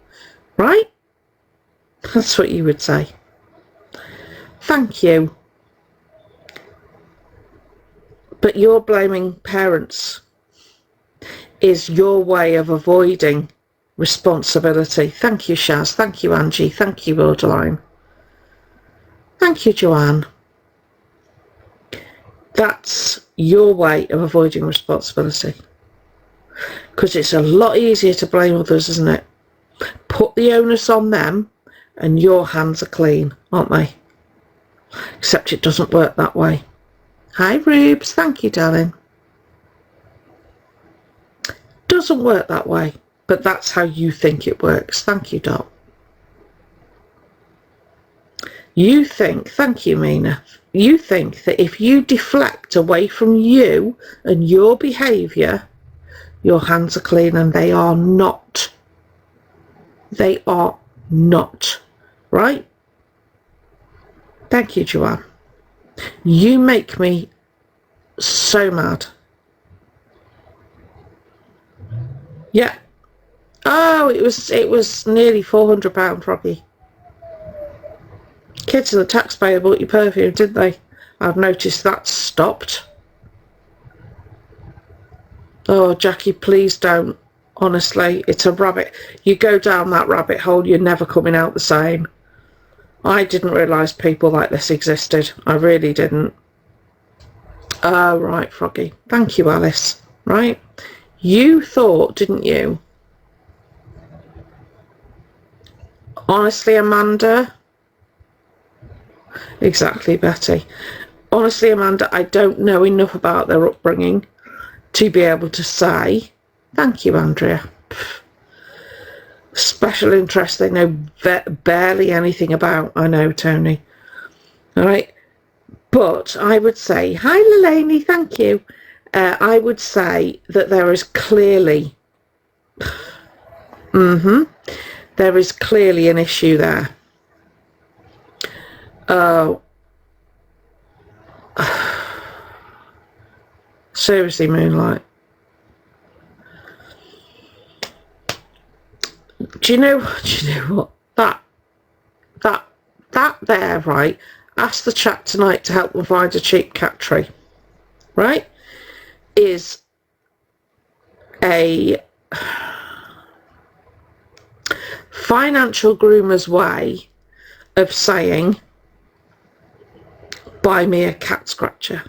Right? That's what you would say. Thank you. But you're blaming parents is your way of avoiding responsibility. Thank you, Shaz. Thank you, Angie. Thank you, Borderline. Thank you, Joanne. That's your way of avoiding responsibility. Because it's a lot easier to blame others, isn't it? Put the onus on them and your hands are clean, aren't they? Except it doesn't work that way. Hi, Rubes. Thank you, darling. Doesn't work that way, but that's how you think it works. Thank you, Dot. You think, thank you, Mina, you think that if you deflect away from you and your behaviour, your hands are clean, and they are not. They are not. Right? Thank you, Joanne. You make me so mad. Yeah. Oh, it was nearly £400, Froggy. Kids and the taxpayer bought you perfume, didn't they? I've noticed that's stopped. Oh, Jackie, please don't. Honestly, it's a rabbit. You go down that rabbit hole, you're never coming out the same. I didn't realise people like this existed. I really didn't. Oh, right, Froggy. Thank you, Alice. Right? You thought, didn't you? Honestly, Amanda. Exactly, Betty. Honestly, Amanda, I don't know enough about their upbringing to be able to say. Thank you, Andrea. Special interest they know barely anything about. I know, Tony. All right. But I would say, hi, Lelani, thank you. I would say that there is clearly There is clearly an issue there. Seriously, Moonlight. Do you know what? That there, right? Ask the chat tonight to help provide a cheap cat tree, right? Is a financial groomer's way of saying, buy me a cat scratcher.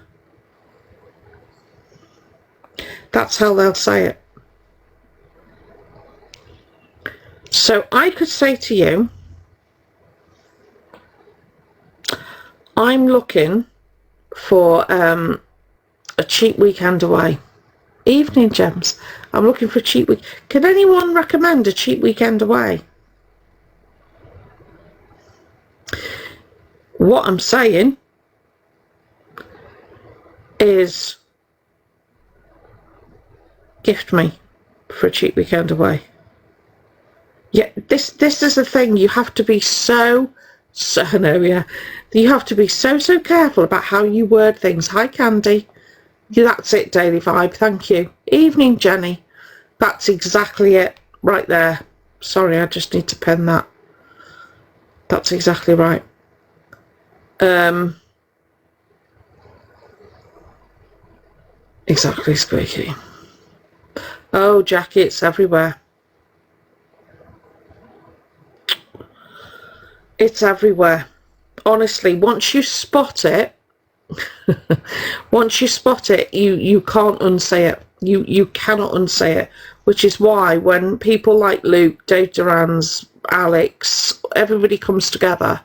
That's how they'll say it. So I could say to you, I'm looking for a cheap weekend away. Evening, Gems. I'm looking for a cheap week. Can anyone recommend a cheap weekend away? What I'm saying is gift me for a cheap weekend away. Yeah, this is the thing. You have to be so you have to be so careful about how you word things. Hi, Candy. Yeah, that's it, Daily Vibe. Thank you. Evening, Jenny. That's exactly it right there. Sorry, I just need to pen that. That's exactly right. Exactly, Squeaky. Oh, Jackie, it's everywhere. It's everywhere. Honestly, once you spot it, you can't unsay it. You cannot unsay it. Which is why when people like Luke, Dave Duran's, Alex, everybody comes together,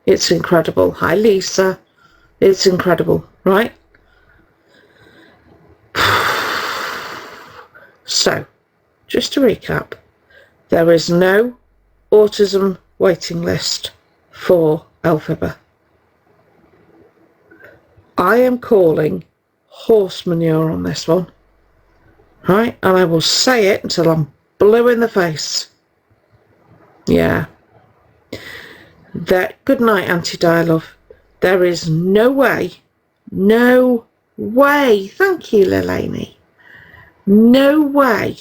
it's incredible. Hi, Lisa. It's incredible, right? So, just to recap, there is no autism waiting list for Elphaba. I am calling horse manure on this one, right? And I will say it until I'm blue in the face. Yeah. Good night, Auntie Dialove. There is no way, thank you, Lilani, no way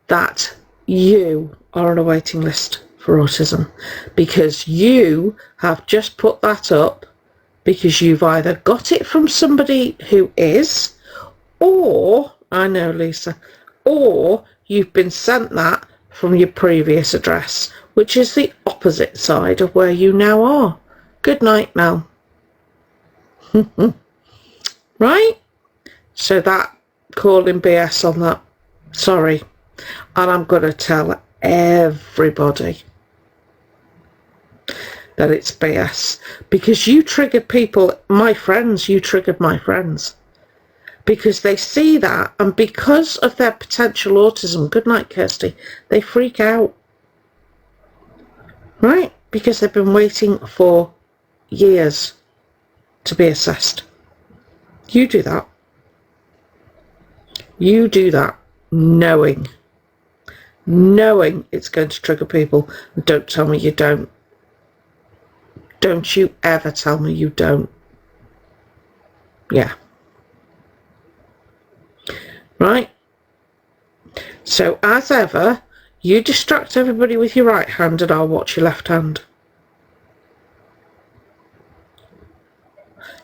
that you are on a waiting list for autism, because you have just put that up because you've either got it from somebody who is, or, I know, Lisa, or you've been sent that from your previous address, which is the opposite side of where you now are. Good night, Mel. Right? So that, calling BS on that. Sorry. And I'm going to tell everybody that it's BS. Because you triggered people, my friends, you triggered my friends. Because they see that, and because of their potential autism, good night, Kirsty, they freak out. Right? Because they've been waiting for years to be assessed. You do that. You do that knowing it's going to trigger people. Don't tell me you don't. Don't you ever tell me you don't. Yeah. Right? So, as ever, you distract everybody with your right hand and I'll watch your left hand.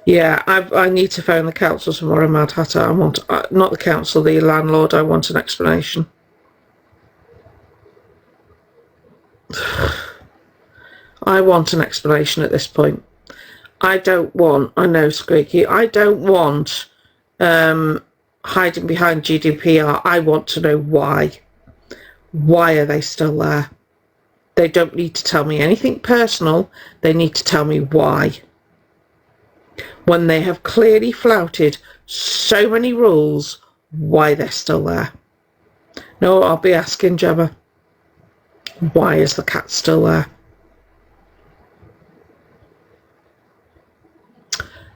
Yeah, I need to phone the council tomorrow, Mad Hatter. I want, not the council, the landlord. I want an explanation. I want an explanation at this point. I don't want, I know, Squeaky, I don't want hiding behind GDPR. I want to know why. Why are they still there? They don't need to tell me anything personal. They need to tell me why. When they have clearly flouted so many rules, why they're still there. No, I'll be asking Gemma, why is the cat still there?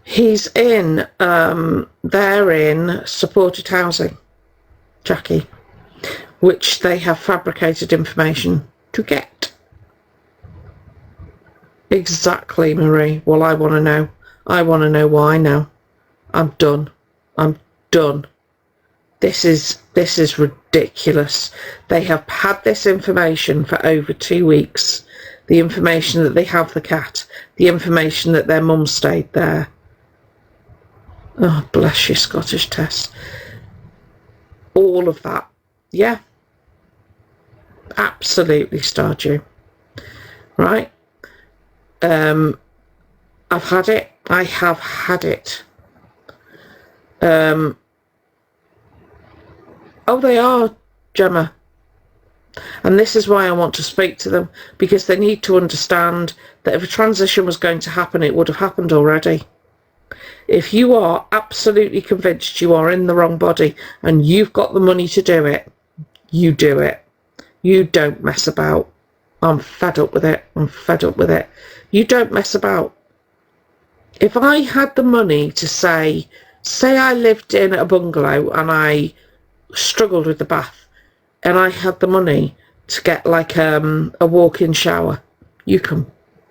He's in, they're in supported housing, Jackie. which they have fabricated information to get. Exactly, Marie. Well, I want to know. I want to know why now. I'm done. I'm done. This is ridiculous. They have had this information for over 2 weeks. The information that they have the cat. The information that their mum stayed there. Oh, bless you, Scottish Tess. All of that. Yeah. Absolutely, Stardew. Right? I've had it. I have had it. Oh, they are, Gemma. And this is why I want to speak to them, because they need to understand that if a transition was going to happen, it would have happened already. If you are absolutely convinced you are in the wrong body and you've got the money to do it, you do it. You don't mess about. I'm fed up with it. I'm fed up with it. You don't mess about. If I had the money to say I lived in a bungalow and I struggled with the bath and I had the money to get like a walk-in shower, you can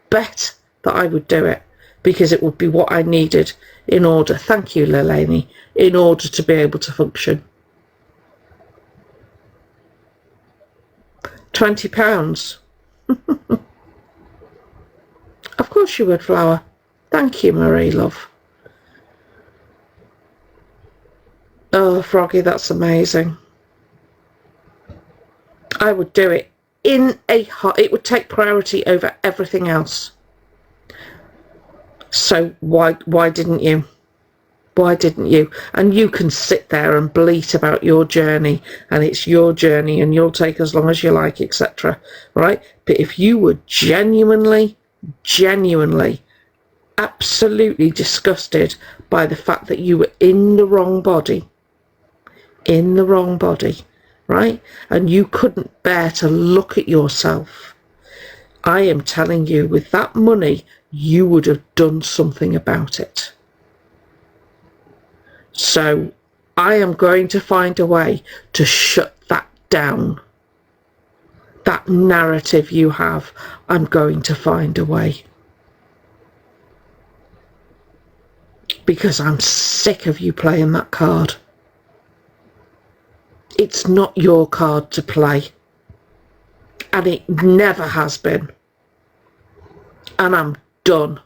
bet that I would do it, because it would be what I needed in order, thank you, Lelani, in order to be able to function. £20. Of course you would, Flower. Thank you, Marie, love. Oh, Froggy, that's amazing. I would do it in a heart. It would take priority over everything else. So why didn't you? Why didn't you? And you can sit there and bleat about your journey, and it's your journey, and you'll take as long as you like, etc. Right? But if you were genuinely, absolutely disgusted by the fact that you were in the wrong body, right? And you couldn't bear to look at yourself, I am telling you, with that money, you would have done something about it. So I am going to find a way to shut that down. That narrative you have, I'm going to find a way. Because I'm sick of you playing that card. It's not your card to play. And it never has been. And I'm done.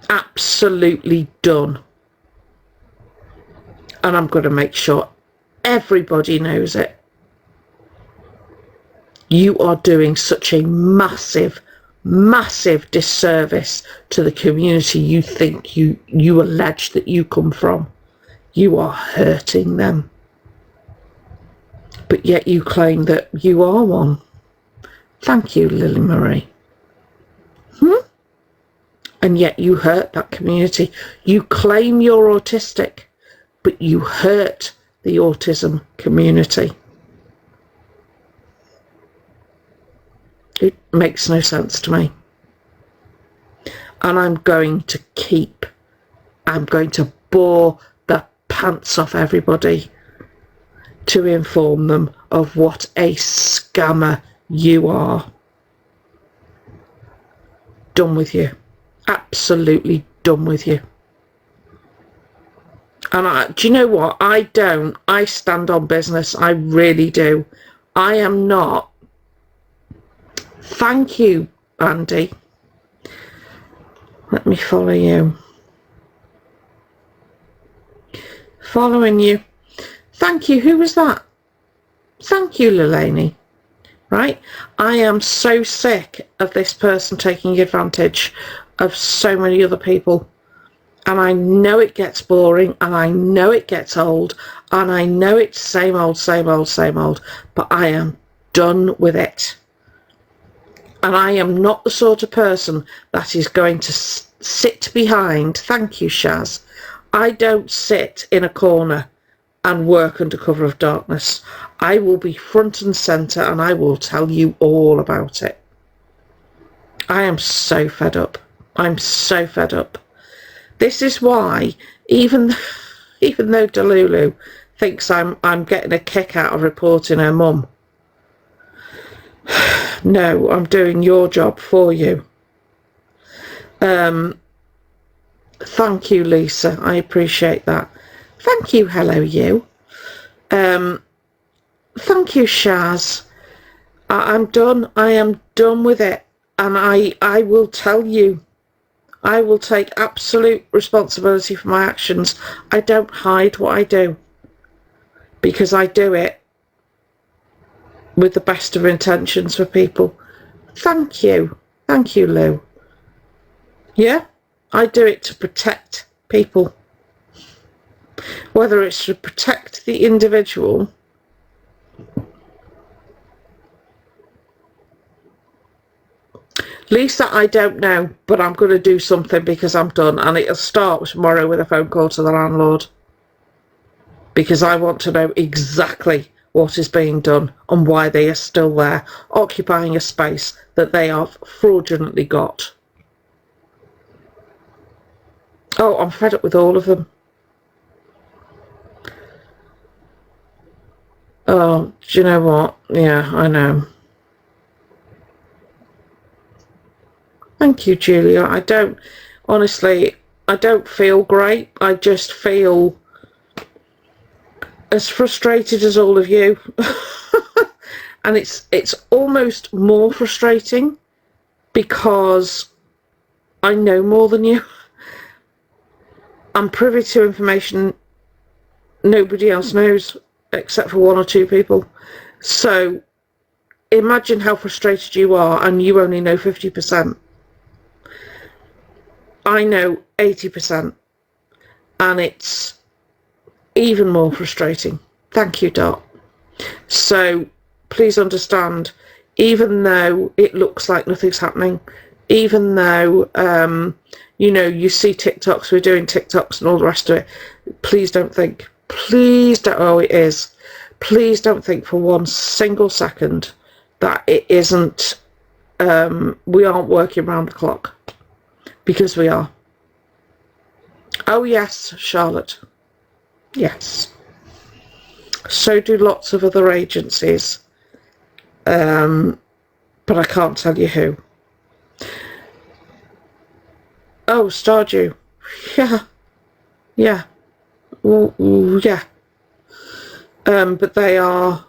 Absolutely done. And I'm going to make sure everybody knows it. You are doing such a massive disservice to the community you think you allege that you come from. You are hurting them. But yet you claim that you are one. Thank you, Lily Marie. And yet you hurt that community. You claim you're autistic, but you hurt the autism community. It makes no sense to me. And I'm going to bore the pants off everybody to inform them of what a scammer you are. Done with you. Absolutely done with you. And do you know what? I stand on business. I really do. I am not. Thank you, Andy. Let me follow you. Following you. Thank you. Who was that? Thank you, Lelani. Right? I am so sick of this person taking advantage of so many other people. And I know it gets boring, and I know it gets old, and I know it's same old, but I am done with it. And I am not the sort of person that is going to sit behind. Thank you, Shaz. I don't sit in a corner and work under cover of darkness. I will be front and centre, and I will tell you all about it. I am so fed up. I'm so fed up. This is why, even though Delulu thinks I'm getting a kick out of reporting her mum. No, I'm doing your job for you. Thank you, Lisa. I appreciate that. Thank you, hello you. Thank you, Shaz. I'm done. I am done with it. And I will tell you, I will take absolute responsibility for my actions. I don't hide what I do, because I do it with the best of intentions for people. Thank you. Thank you, Lou. Yeah, I do it to protect people. Whether it's to protect the individual Lisa, I don't know, but I'm going to do something because I'm done, and it'll start tomorrow with a phone call to the landlord, because I want to know exactly what is being done and why they are still there, occupying a space that they have fraudulently got. Oh, I'm fed up with all of them. Oh, do you know what? Yeah, I know. Thank you, Julia. I don't feel great. I just feel as frustrated as all of you. And it's almost more frustrating because I know more than you. I'm privy to information nobody else knows except for one or two people. So imagine how frustrated you are, and you only know 50%. I know 80%, and it's even more frustrating. Thank you, Dot. So please understand, even though it looks like nothing's happening, even though you know, you see TikToks, we're doing TikToks and all the rest of it, please don't think, please don't, oh it is, please don't think for one single second that it isn't, we aren't working around the clock. Because we are. Oh yes, Charlotte. Yes. So do lots of other agencies. But I can't tell you who. Oh, Stardew. Yeah. Yeah. Well, yeah. But they are...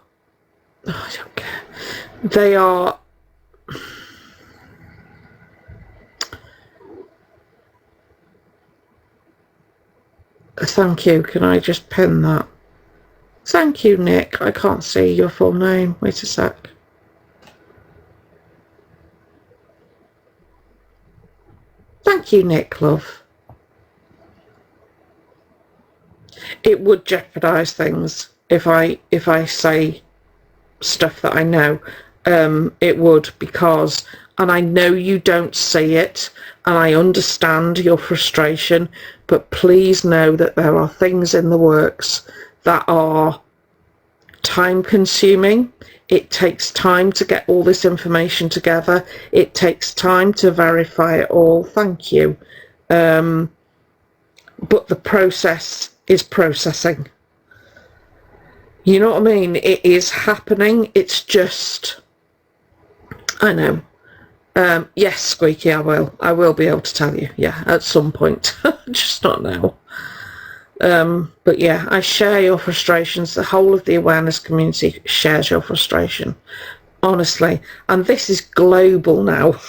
Oh, I don't care. They are... Thank you. Can I just pin that? Thank you, Nick. I can't see your full name. Wait a sec. Thank you, Nick, love. It would jeopardise things if I say stuff that I know. It would, because, and I know you don't see it, and I understand your frustration, but please know that there are things in the works that are time consuming. It takes time to get all this information together. It takes time to verify it all. Thank you. But the process is processing. You know what I mean? It is happening. It's just, I know. Yes, Squeaky, I will. I will be able to tell you, yeah, at some point. Just not now. But yeah, I share your frustrations. The whole of the awareness community shares your frustration. Honestly. And this is global now.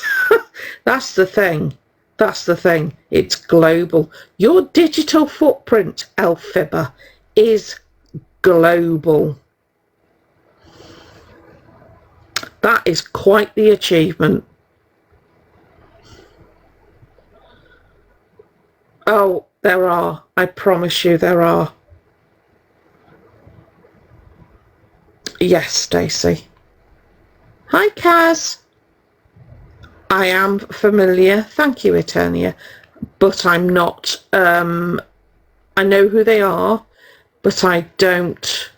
That's the thing. That's the thing. It's global. Your digital footprint, Elphaba, is global. That is quite the achievement. Oh, there are. I promise you there are. Yes, Stacey. Hi, Kaz. I am familiar. Thank you, Eternia. But I'm not. I know who they are, but I don't.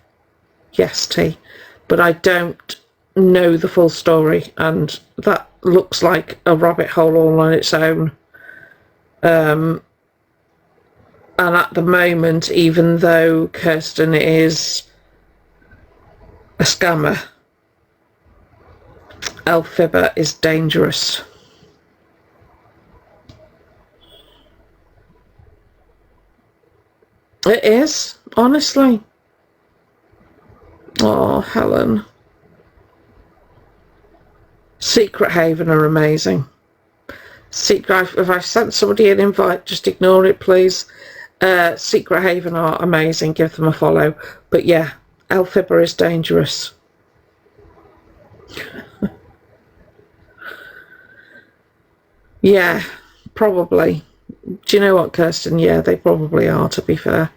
Yes, T. But I don't know the full story, and that looks like a rabbit hole all on its own. And at the moment, even though Kirsten is a scammer, Elphaba is dangerous. It is, honestly. Oh, Helen. Secret Haven are amazing. If I've sent somebody an invite, just ignore it, please. Secret Haven are amazing. Give them a follow. But yeah, Elphaba is dangerous. Yeah, probably. Do you know what, Kirsten? Yeah, they probably are, to be fair.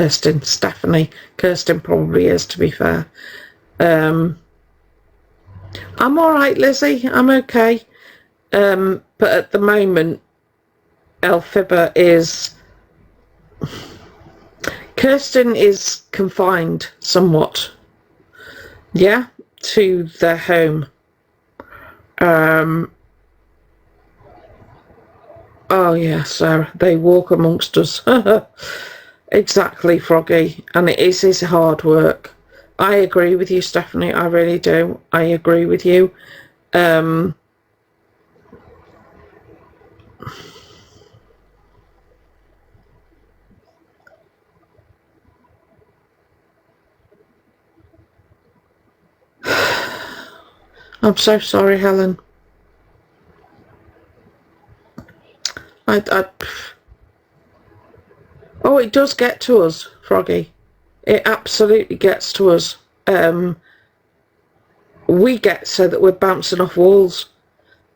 Stephanie. Kirsten probably is, to be fair. I'm all right, Lizzie. I'm okay. But at the moment, Elphaba is... Kirsten is confined somewhat, yeah, to their home. Oh yeah, Sarah, they walk amongst us. Exactly, Froggy, and it is hard work. I agree with you, Stephanie, I really do. I agree with you. I'm so sorry, Helen. Oh, it does get to us, Froggy. It absolutely gets to us. We get so that we're bouncing off walls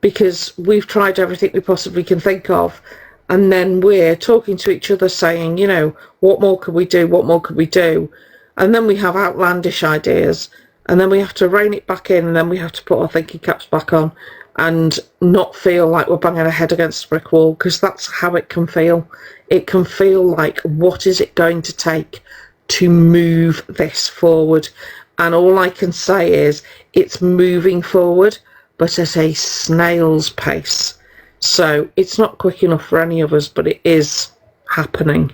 because we've tried everything we possibly can think of, and then we're talking to each other saying, you know, what more could we do? What more could we do? And then we have outlandish ideas, and then we have to rein it back in, and then we have to put our thinking caps back on and not feel like we're banging our head against a brick wall, because that's how it can feel. It can feel like, what is it going to take to move this forward? And all I can say is it's moving forward, but at a snail's pace. So it's not quick enough for any of us, but it is happening.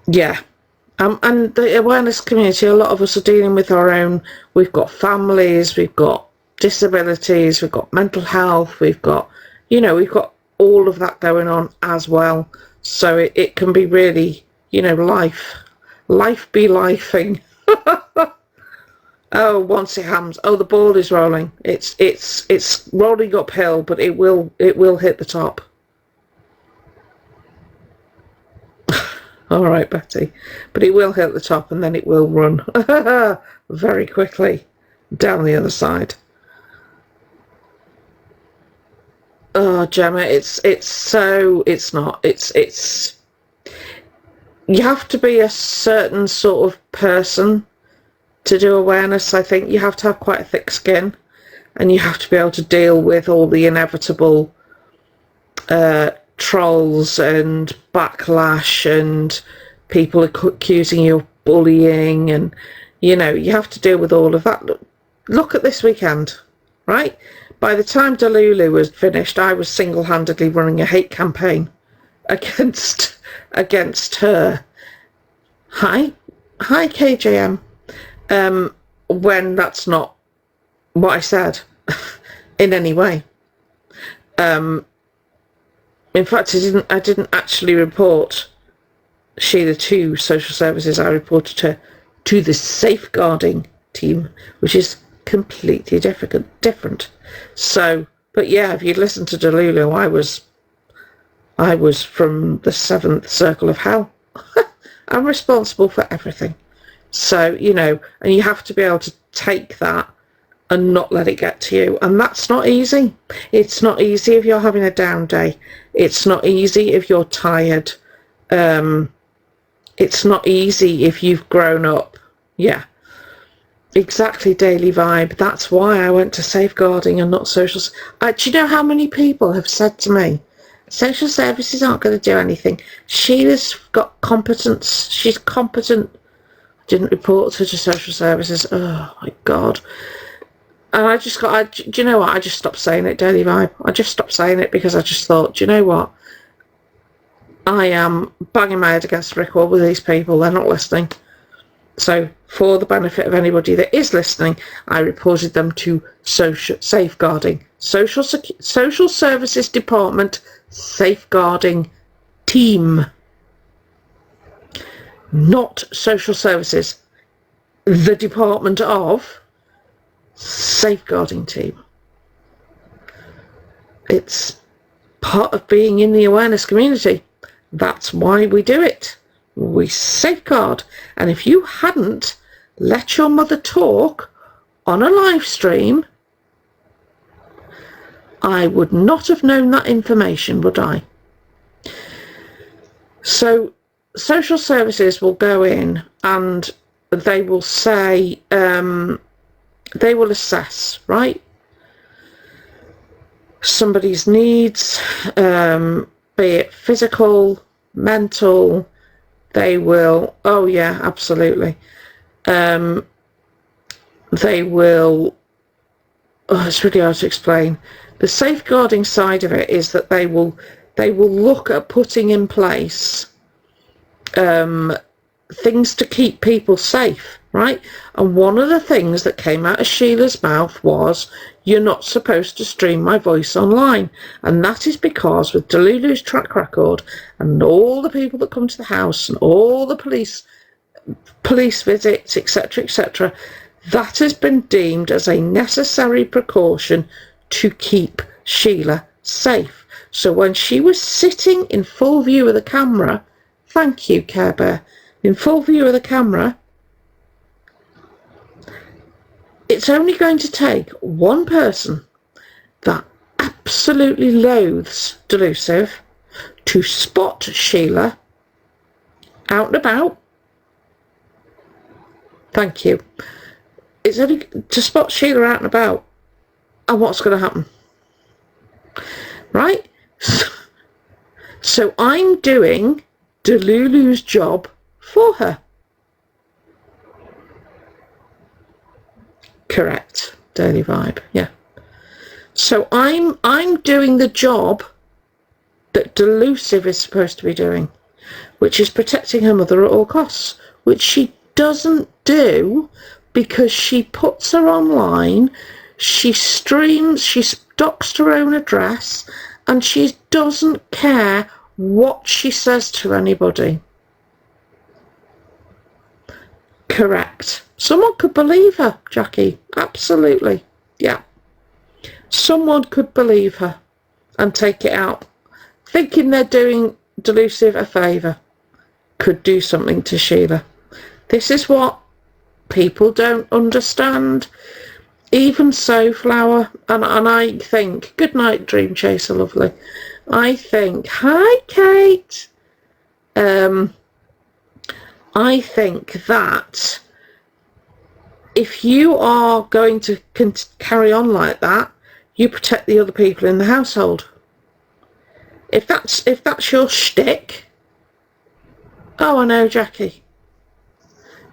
Yeah. And the awareness community, a lot of us are dealing with our own. We've got families, we've got disabilities, we've got mental health, we've got, you know, we've got all of that going on as well. So it can be really, you know, life be lifing. Oh, once it hams. Oh, the ball is rolling. It's rolling uphill, but it will hit the top. All right, Betty. But it will hit the top, and then it will run very quickly down the other side. Oh, Gemma, it's you have to be a certain sort of person to do awareness. I think you have to have quite a thick skin, and you have to be able to deal with all the inevitable trolls and backlash and people accusing you of bullying, and you know, you have to deal with all of that. Look at this weekend, right? By the time Delulu was finished, I was single-handedly running a hate campaign against her. Hi KJM. When that's not what I said in any way. In fact, I didn't actually report Sheila to social services. I reported her to the safeguarding team, which is completely different. So, but yeah, if you listen to Delulu, I was from the 7th circle of hell. I'm responsible for everything. So, you know, and you have to be able to take that and not let it get to you. And that's not easy. It's not easy if you're having a down day. It's not easy if you're tired. It's not easy if you've grown up. Yeah. Exactly, Daily Vibe. That's why I went to safeguarding and not social. Do you know how many people have said to me, social services aren't going to do anything. Sheila's got competence. She's competent. Didn't report her to social services. Oh my God. And do you know what? I just stopped saying it, Daily Vibe. I just stopped saying it because I just thought, do you know what? I am banging my head against a brick wall with these people. They're not listening. So for the benefit of anybody that is listening, I reported them to safeguarding. Social Services Department safeguarding team. Not social services. The Department of safeguarding team. It's part of being in the awareness community. That's why we do it. We safeguard. And if you hadn't let your mother talk on a live stream, I would not have known that information, would I? So social services will go in and they will say, they will assess, right? Somebody's needs, be it physical, mental, they will, oh yeah, absolutely. They will, oh, it's really hard to explain. The safeguarding side of it is that they will look at putting in place things to keep people safe, right? And one of the things that came out of Sheila's mouth was, you're not supposed to stream my voice online. And that is because with Delulu's track record and all the people that come to the house and all the police visits, etc., that has been deemed as a necessary precaution to keep Sheila safe. So when she was sitting in full view of the camera, thank you, Care Bear, in full view of the camera, it's only going to take one person that absolutely loathes Delusive to spot Sheila out and about. Thank you. It's only to spot Sheila out and about. And what's going to happen? Right? So I'm doing Delulu's job for her. Correct. Daily Vibe. Yeah. So I'm doing the job that Delusive is supposed to be doing, which is protecting her mother at all costs, which she doesn't do because she puts her online, she streams, she docks her own address, and she doesn't care what she says to anybody. Correct. Someone could believe her, Jackie. Absolutely. Yeah. Someone could believe her and take it out, thinking they're doing Delusive a favour. Could do something to Sheila. This is what people don't understand. Even so, Flower, and I think, good night, Dream Chaser, lovely. I think, hi, Kate. I think that if you are going to carry on like that, you protect the other people in the household. If that's your shtick, oh, I know, Jackie.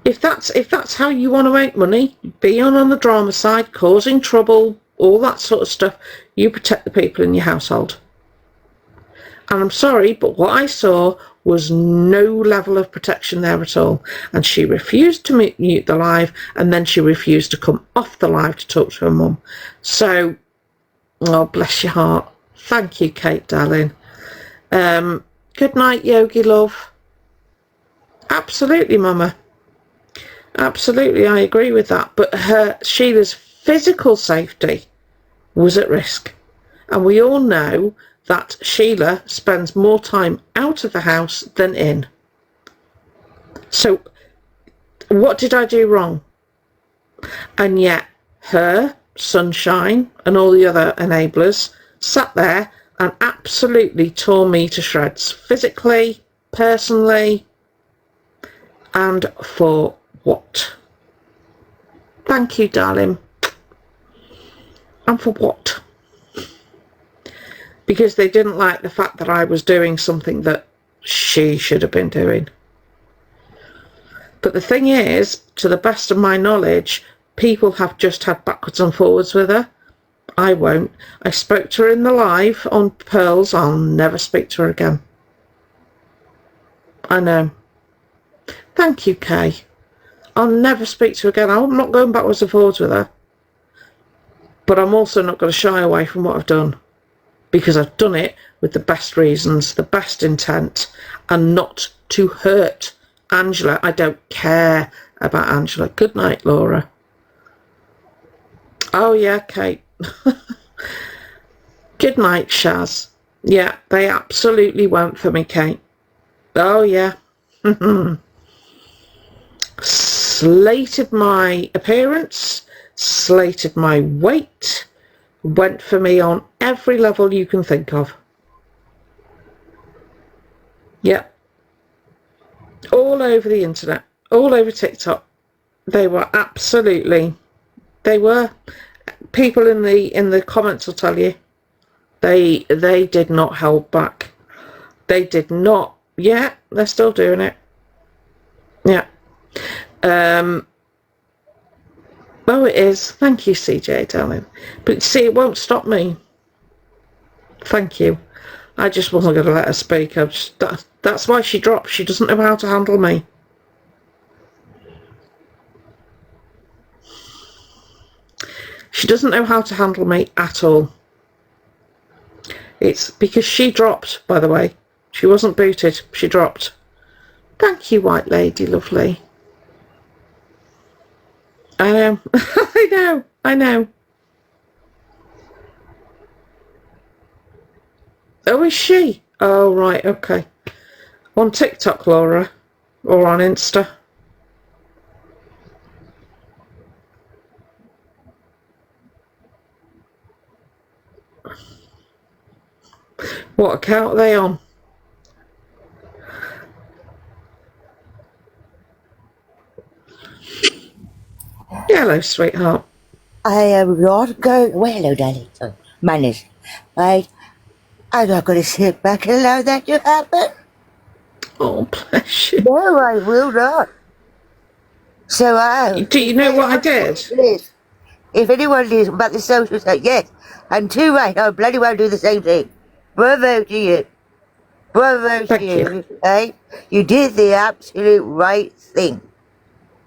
If that's how you want to make money, be on the drama side, causing trouble, all that sort of stuff, you protect the people in your household. And I'm sorry, but what I saw was no level of protection there at all. And she refused to mute the live, and then she refused to come off the live to talk to her mum. So, oh, bless your heart. Thank you, Kate, darling. Good night, Yogi love. Absolutely, Mama. Absolutely, I agree with that. But Sheila's physical safety was at risk. And we all know that Sheila spends more time out of the house than in. So what did I do wrong? And yet her, Sunshine, and all the other enablers sat there and absolutely tore me to shreds, physically, personally, and for what? Thank you, darling. And for what? Because they didn't like the fact that I was doing something that she should have been doing. But the thing is, to the best of my knowledge, people have just had backwards and forwards with her. I won't. I spoke to her in the live on Pearls. I'll never speak to her again. I know. Thank you, Kay. I'll never speak to her again. I'm not going backwards and forwards with her. But I'm also not going to shy away from what I've done. Because I've done it with the best reasons, the best intent, and not to hurt Angela. I don't care about Angela. Good night, Laura. Oh, yeah, Kate. Good night, Shaz. Yeah, they absolutely went for me, Kate. Oh, yeah. Slated my appearance, slated my weight, went for me on every level you can think of. Yeah. All over the internet, all over TikTok. They were absolutely, they were. People in the comments will tell you. They did not hold back. They did not. Yeah, they're still doing it. Yeah. Oh, it is. Thank you, CJ, darling. But see, it won't stop me. Thank you. I just wasn't going to let her speak. That's why she dropped. She doesn't know how to handle me. She doesn't know how to handle me at all. It's because she dropped, by the way. She wasn't booted. She dropped. Thank you, white lady, lovely. I know. I know. I know. Oh, is she? Oh, right. Okay. On TikTok, Laura? Or on Insta? What account are they on? Hello, sweetheart. I am not going. Well, hello, darling. Sorry, manners. Right? I'm not going to sit back and allow that to happen. Oh, bless you. No, I will not. So Do you know what I did? Please, if anyone is about the social side, yes. And two, right, I bloody well do the same thing. Bravo to you. Bravo Thank to you. you. Right? You did the absolute right thing.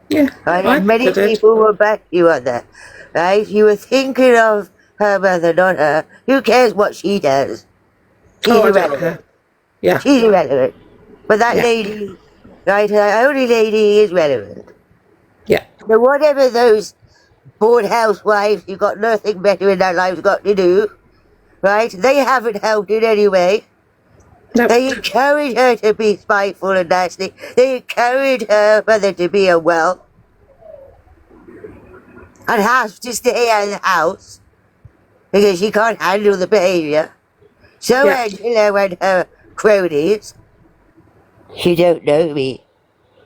Yeah, Right? I And many think I did. people will back you on that. Right? You were thinking of her mother, not her. Who cares what she does? She's Oh, I don't irrelevant. care. Yeah, She's irrelevant. But that Yeah. lady, right, her only lady is relevant. yeah, So whatever those bored housewives who got nothing better in their lives got to do, right, they haven't helped in any way. no, They encourage her to be spiteful and nasty. They encourage her mother to be unwell and has to stay out of the house because she can't handle the behaviour. So Yeah. Angela and her cronies, you don't know me,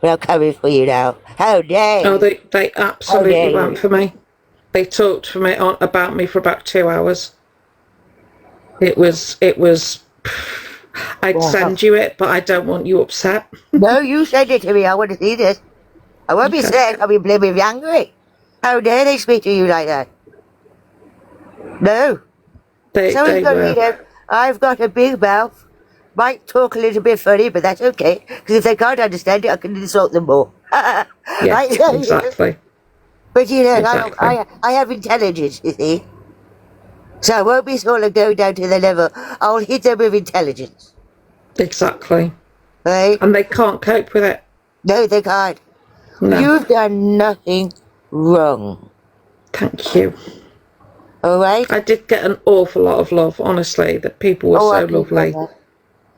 but I'm coming for you now. How dare Oh, you? they How absolutely dare went you? for me. They talked for me about me for about 2 hours. It was. I'd Wow. send you it, but I don't want you upset. No, you send it to me. I want to see this. I won't be Okay. sad. I'll be blaming angry. How dare they speak to you like that? No. They Someone's got to were. be there. I've got a big mouth. Might talk a little bit funny, but that's okay. Because if they can't understand it, I can insult them more. Yeah, Right? exactly. But you know, Exactly. I have intelligence, you see. So I won't be sort of going down to the level. I'll hit them with intelligence. Exactly. Right? And they can't cope with it. No, they can't. No. You've done nothing wrong. Thank you. All right? I did get an awful lot of love, honestly, that people were so I appreciate lovely. that.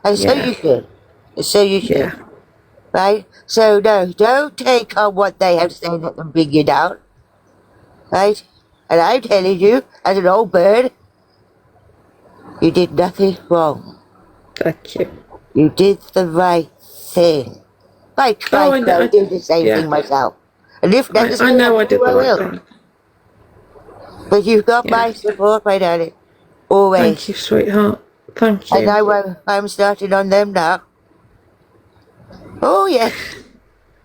And so Yeah. you should. And so you should. Yeah. Right? So no, don't take on what they have to say, let them bring you down. Right? And I'm telling you, as an old bird, you did nothing wrong. Thank you. You did the right thing. I tried to do the same yeah. thing myself. And if I necessary, know I did the right will. thing. But you've got Yeah. my support, my darling. Always. Thank you, sweetheart. Thank And you. I'm starting on them now. Oh, yes.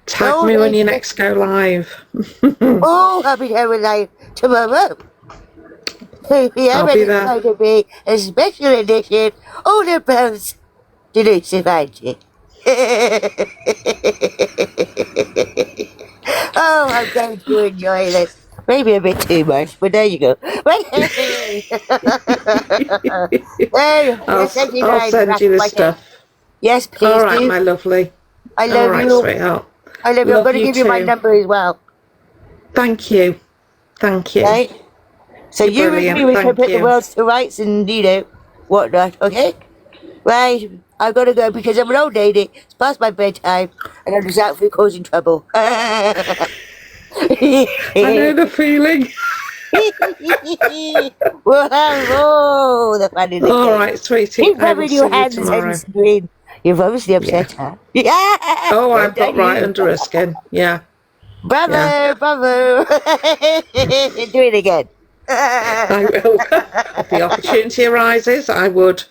Tag me when you next go live. Oh, I'll be there live tomorrow. 3 p.m. I'll and be it's there. going to be a special edition all about delusive Angie. Oh, I'm going to enjoy this. Maybe a bit too much, but there you go. Hey, I'll, send you I'll mine. send you the stuff. Yes, All please right, do. my lovely. I All love right, you. sweetheart. I love you. I'm Love going to you give you my too. number as well. Thank you. Thank you. Right? So You're you and me, brilliant. we can Thank put the you. world to rights and, whatnot, okay? Right, I've got to go because I'm an old lady. It's past my bedtime, and I'm just out for causing trouble. I know the feeling. Whoa, the fun in the All game. right, sweetie. Keep I will rubbing your see you hands and tomorrow. screen. You've obviously upset her. Yeah. Oh, Well I've got done, right you. under her skin. Yeah. Bravo, bravo. Do it again. I will. If the opportunity arises, I would.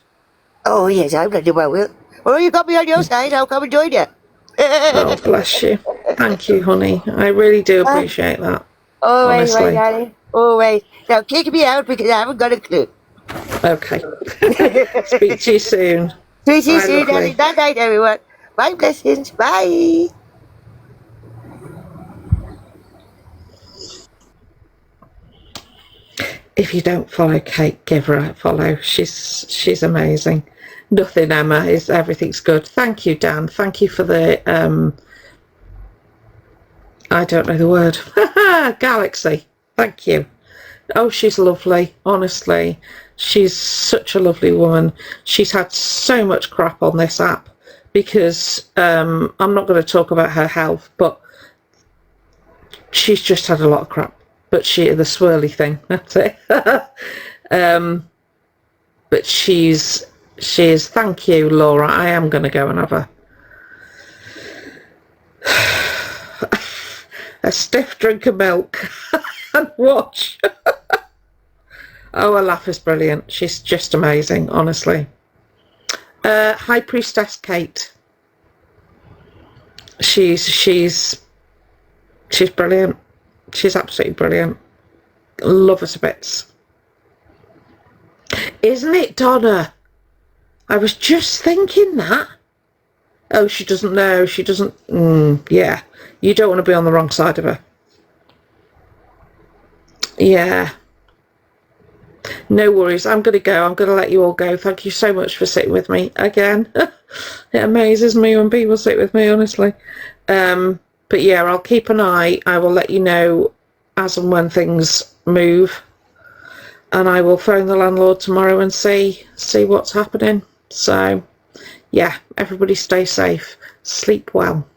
Oh, yes, I bloody well will. Well, you got me on your side. I'll come and join you. Oh, bless you. Thank you, honey. I really do appreciate that. Always, my Honestly. darling. Always. Now, kick me out because I haven't got a clue. Okay. Speak to you soon. See you Bye, soon, darling. lovely. Night, night, everyone. My blessings. Bye. If you don't follow Kate, give her a follow. She's amazing. Nothing, Emma. Everything's good. Thank you, Dan. Thank you for the I don't know the word. Galaxy. Thank you. Oh, she's lovely. Honestly, she's such a lovely woman. She's had so much crap on this app because I'm not going to talk about her health, but she's just had a lot of crap. But the swirly thing, that's it. But she is. Thank you, Laura. I am going to go and have a stiff drink of milk and watch. Oh, her laugh is brilliant. She's just amazing, honestly. High Priestess Kate. She's brilliant. She's absolutely brilliant. Love her to bits. Isn't it, Donna? I was just thinking that. Oh, she doesn't know. She doesn't. Yeah. You don't want to be on the wrong side of her. Yeah. No worries. I'm going to go. I'm going to let you all go. Thank you so much for sitting with me again. It amazes me when people sit with me, honestly. But yeah, I'll keep an eye. I will let you know as and when things move. And I will phone the landlord tomorrow and see what's happening. So, yeah, everybody stay safe. Sleep well.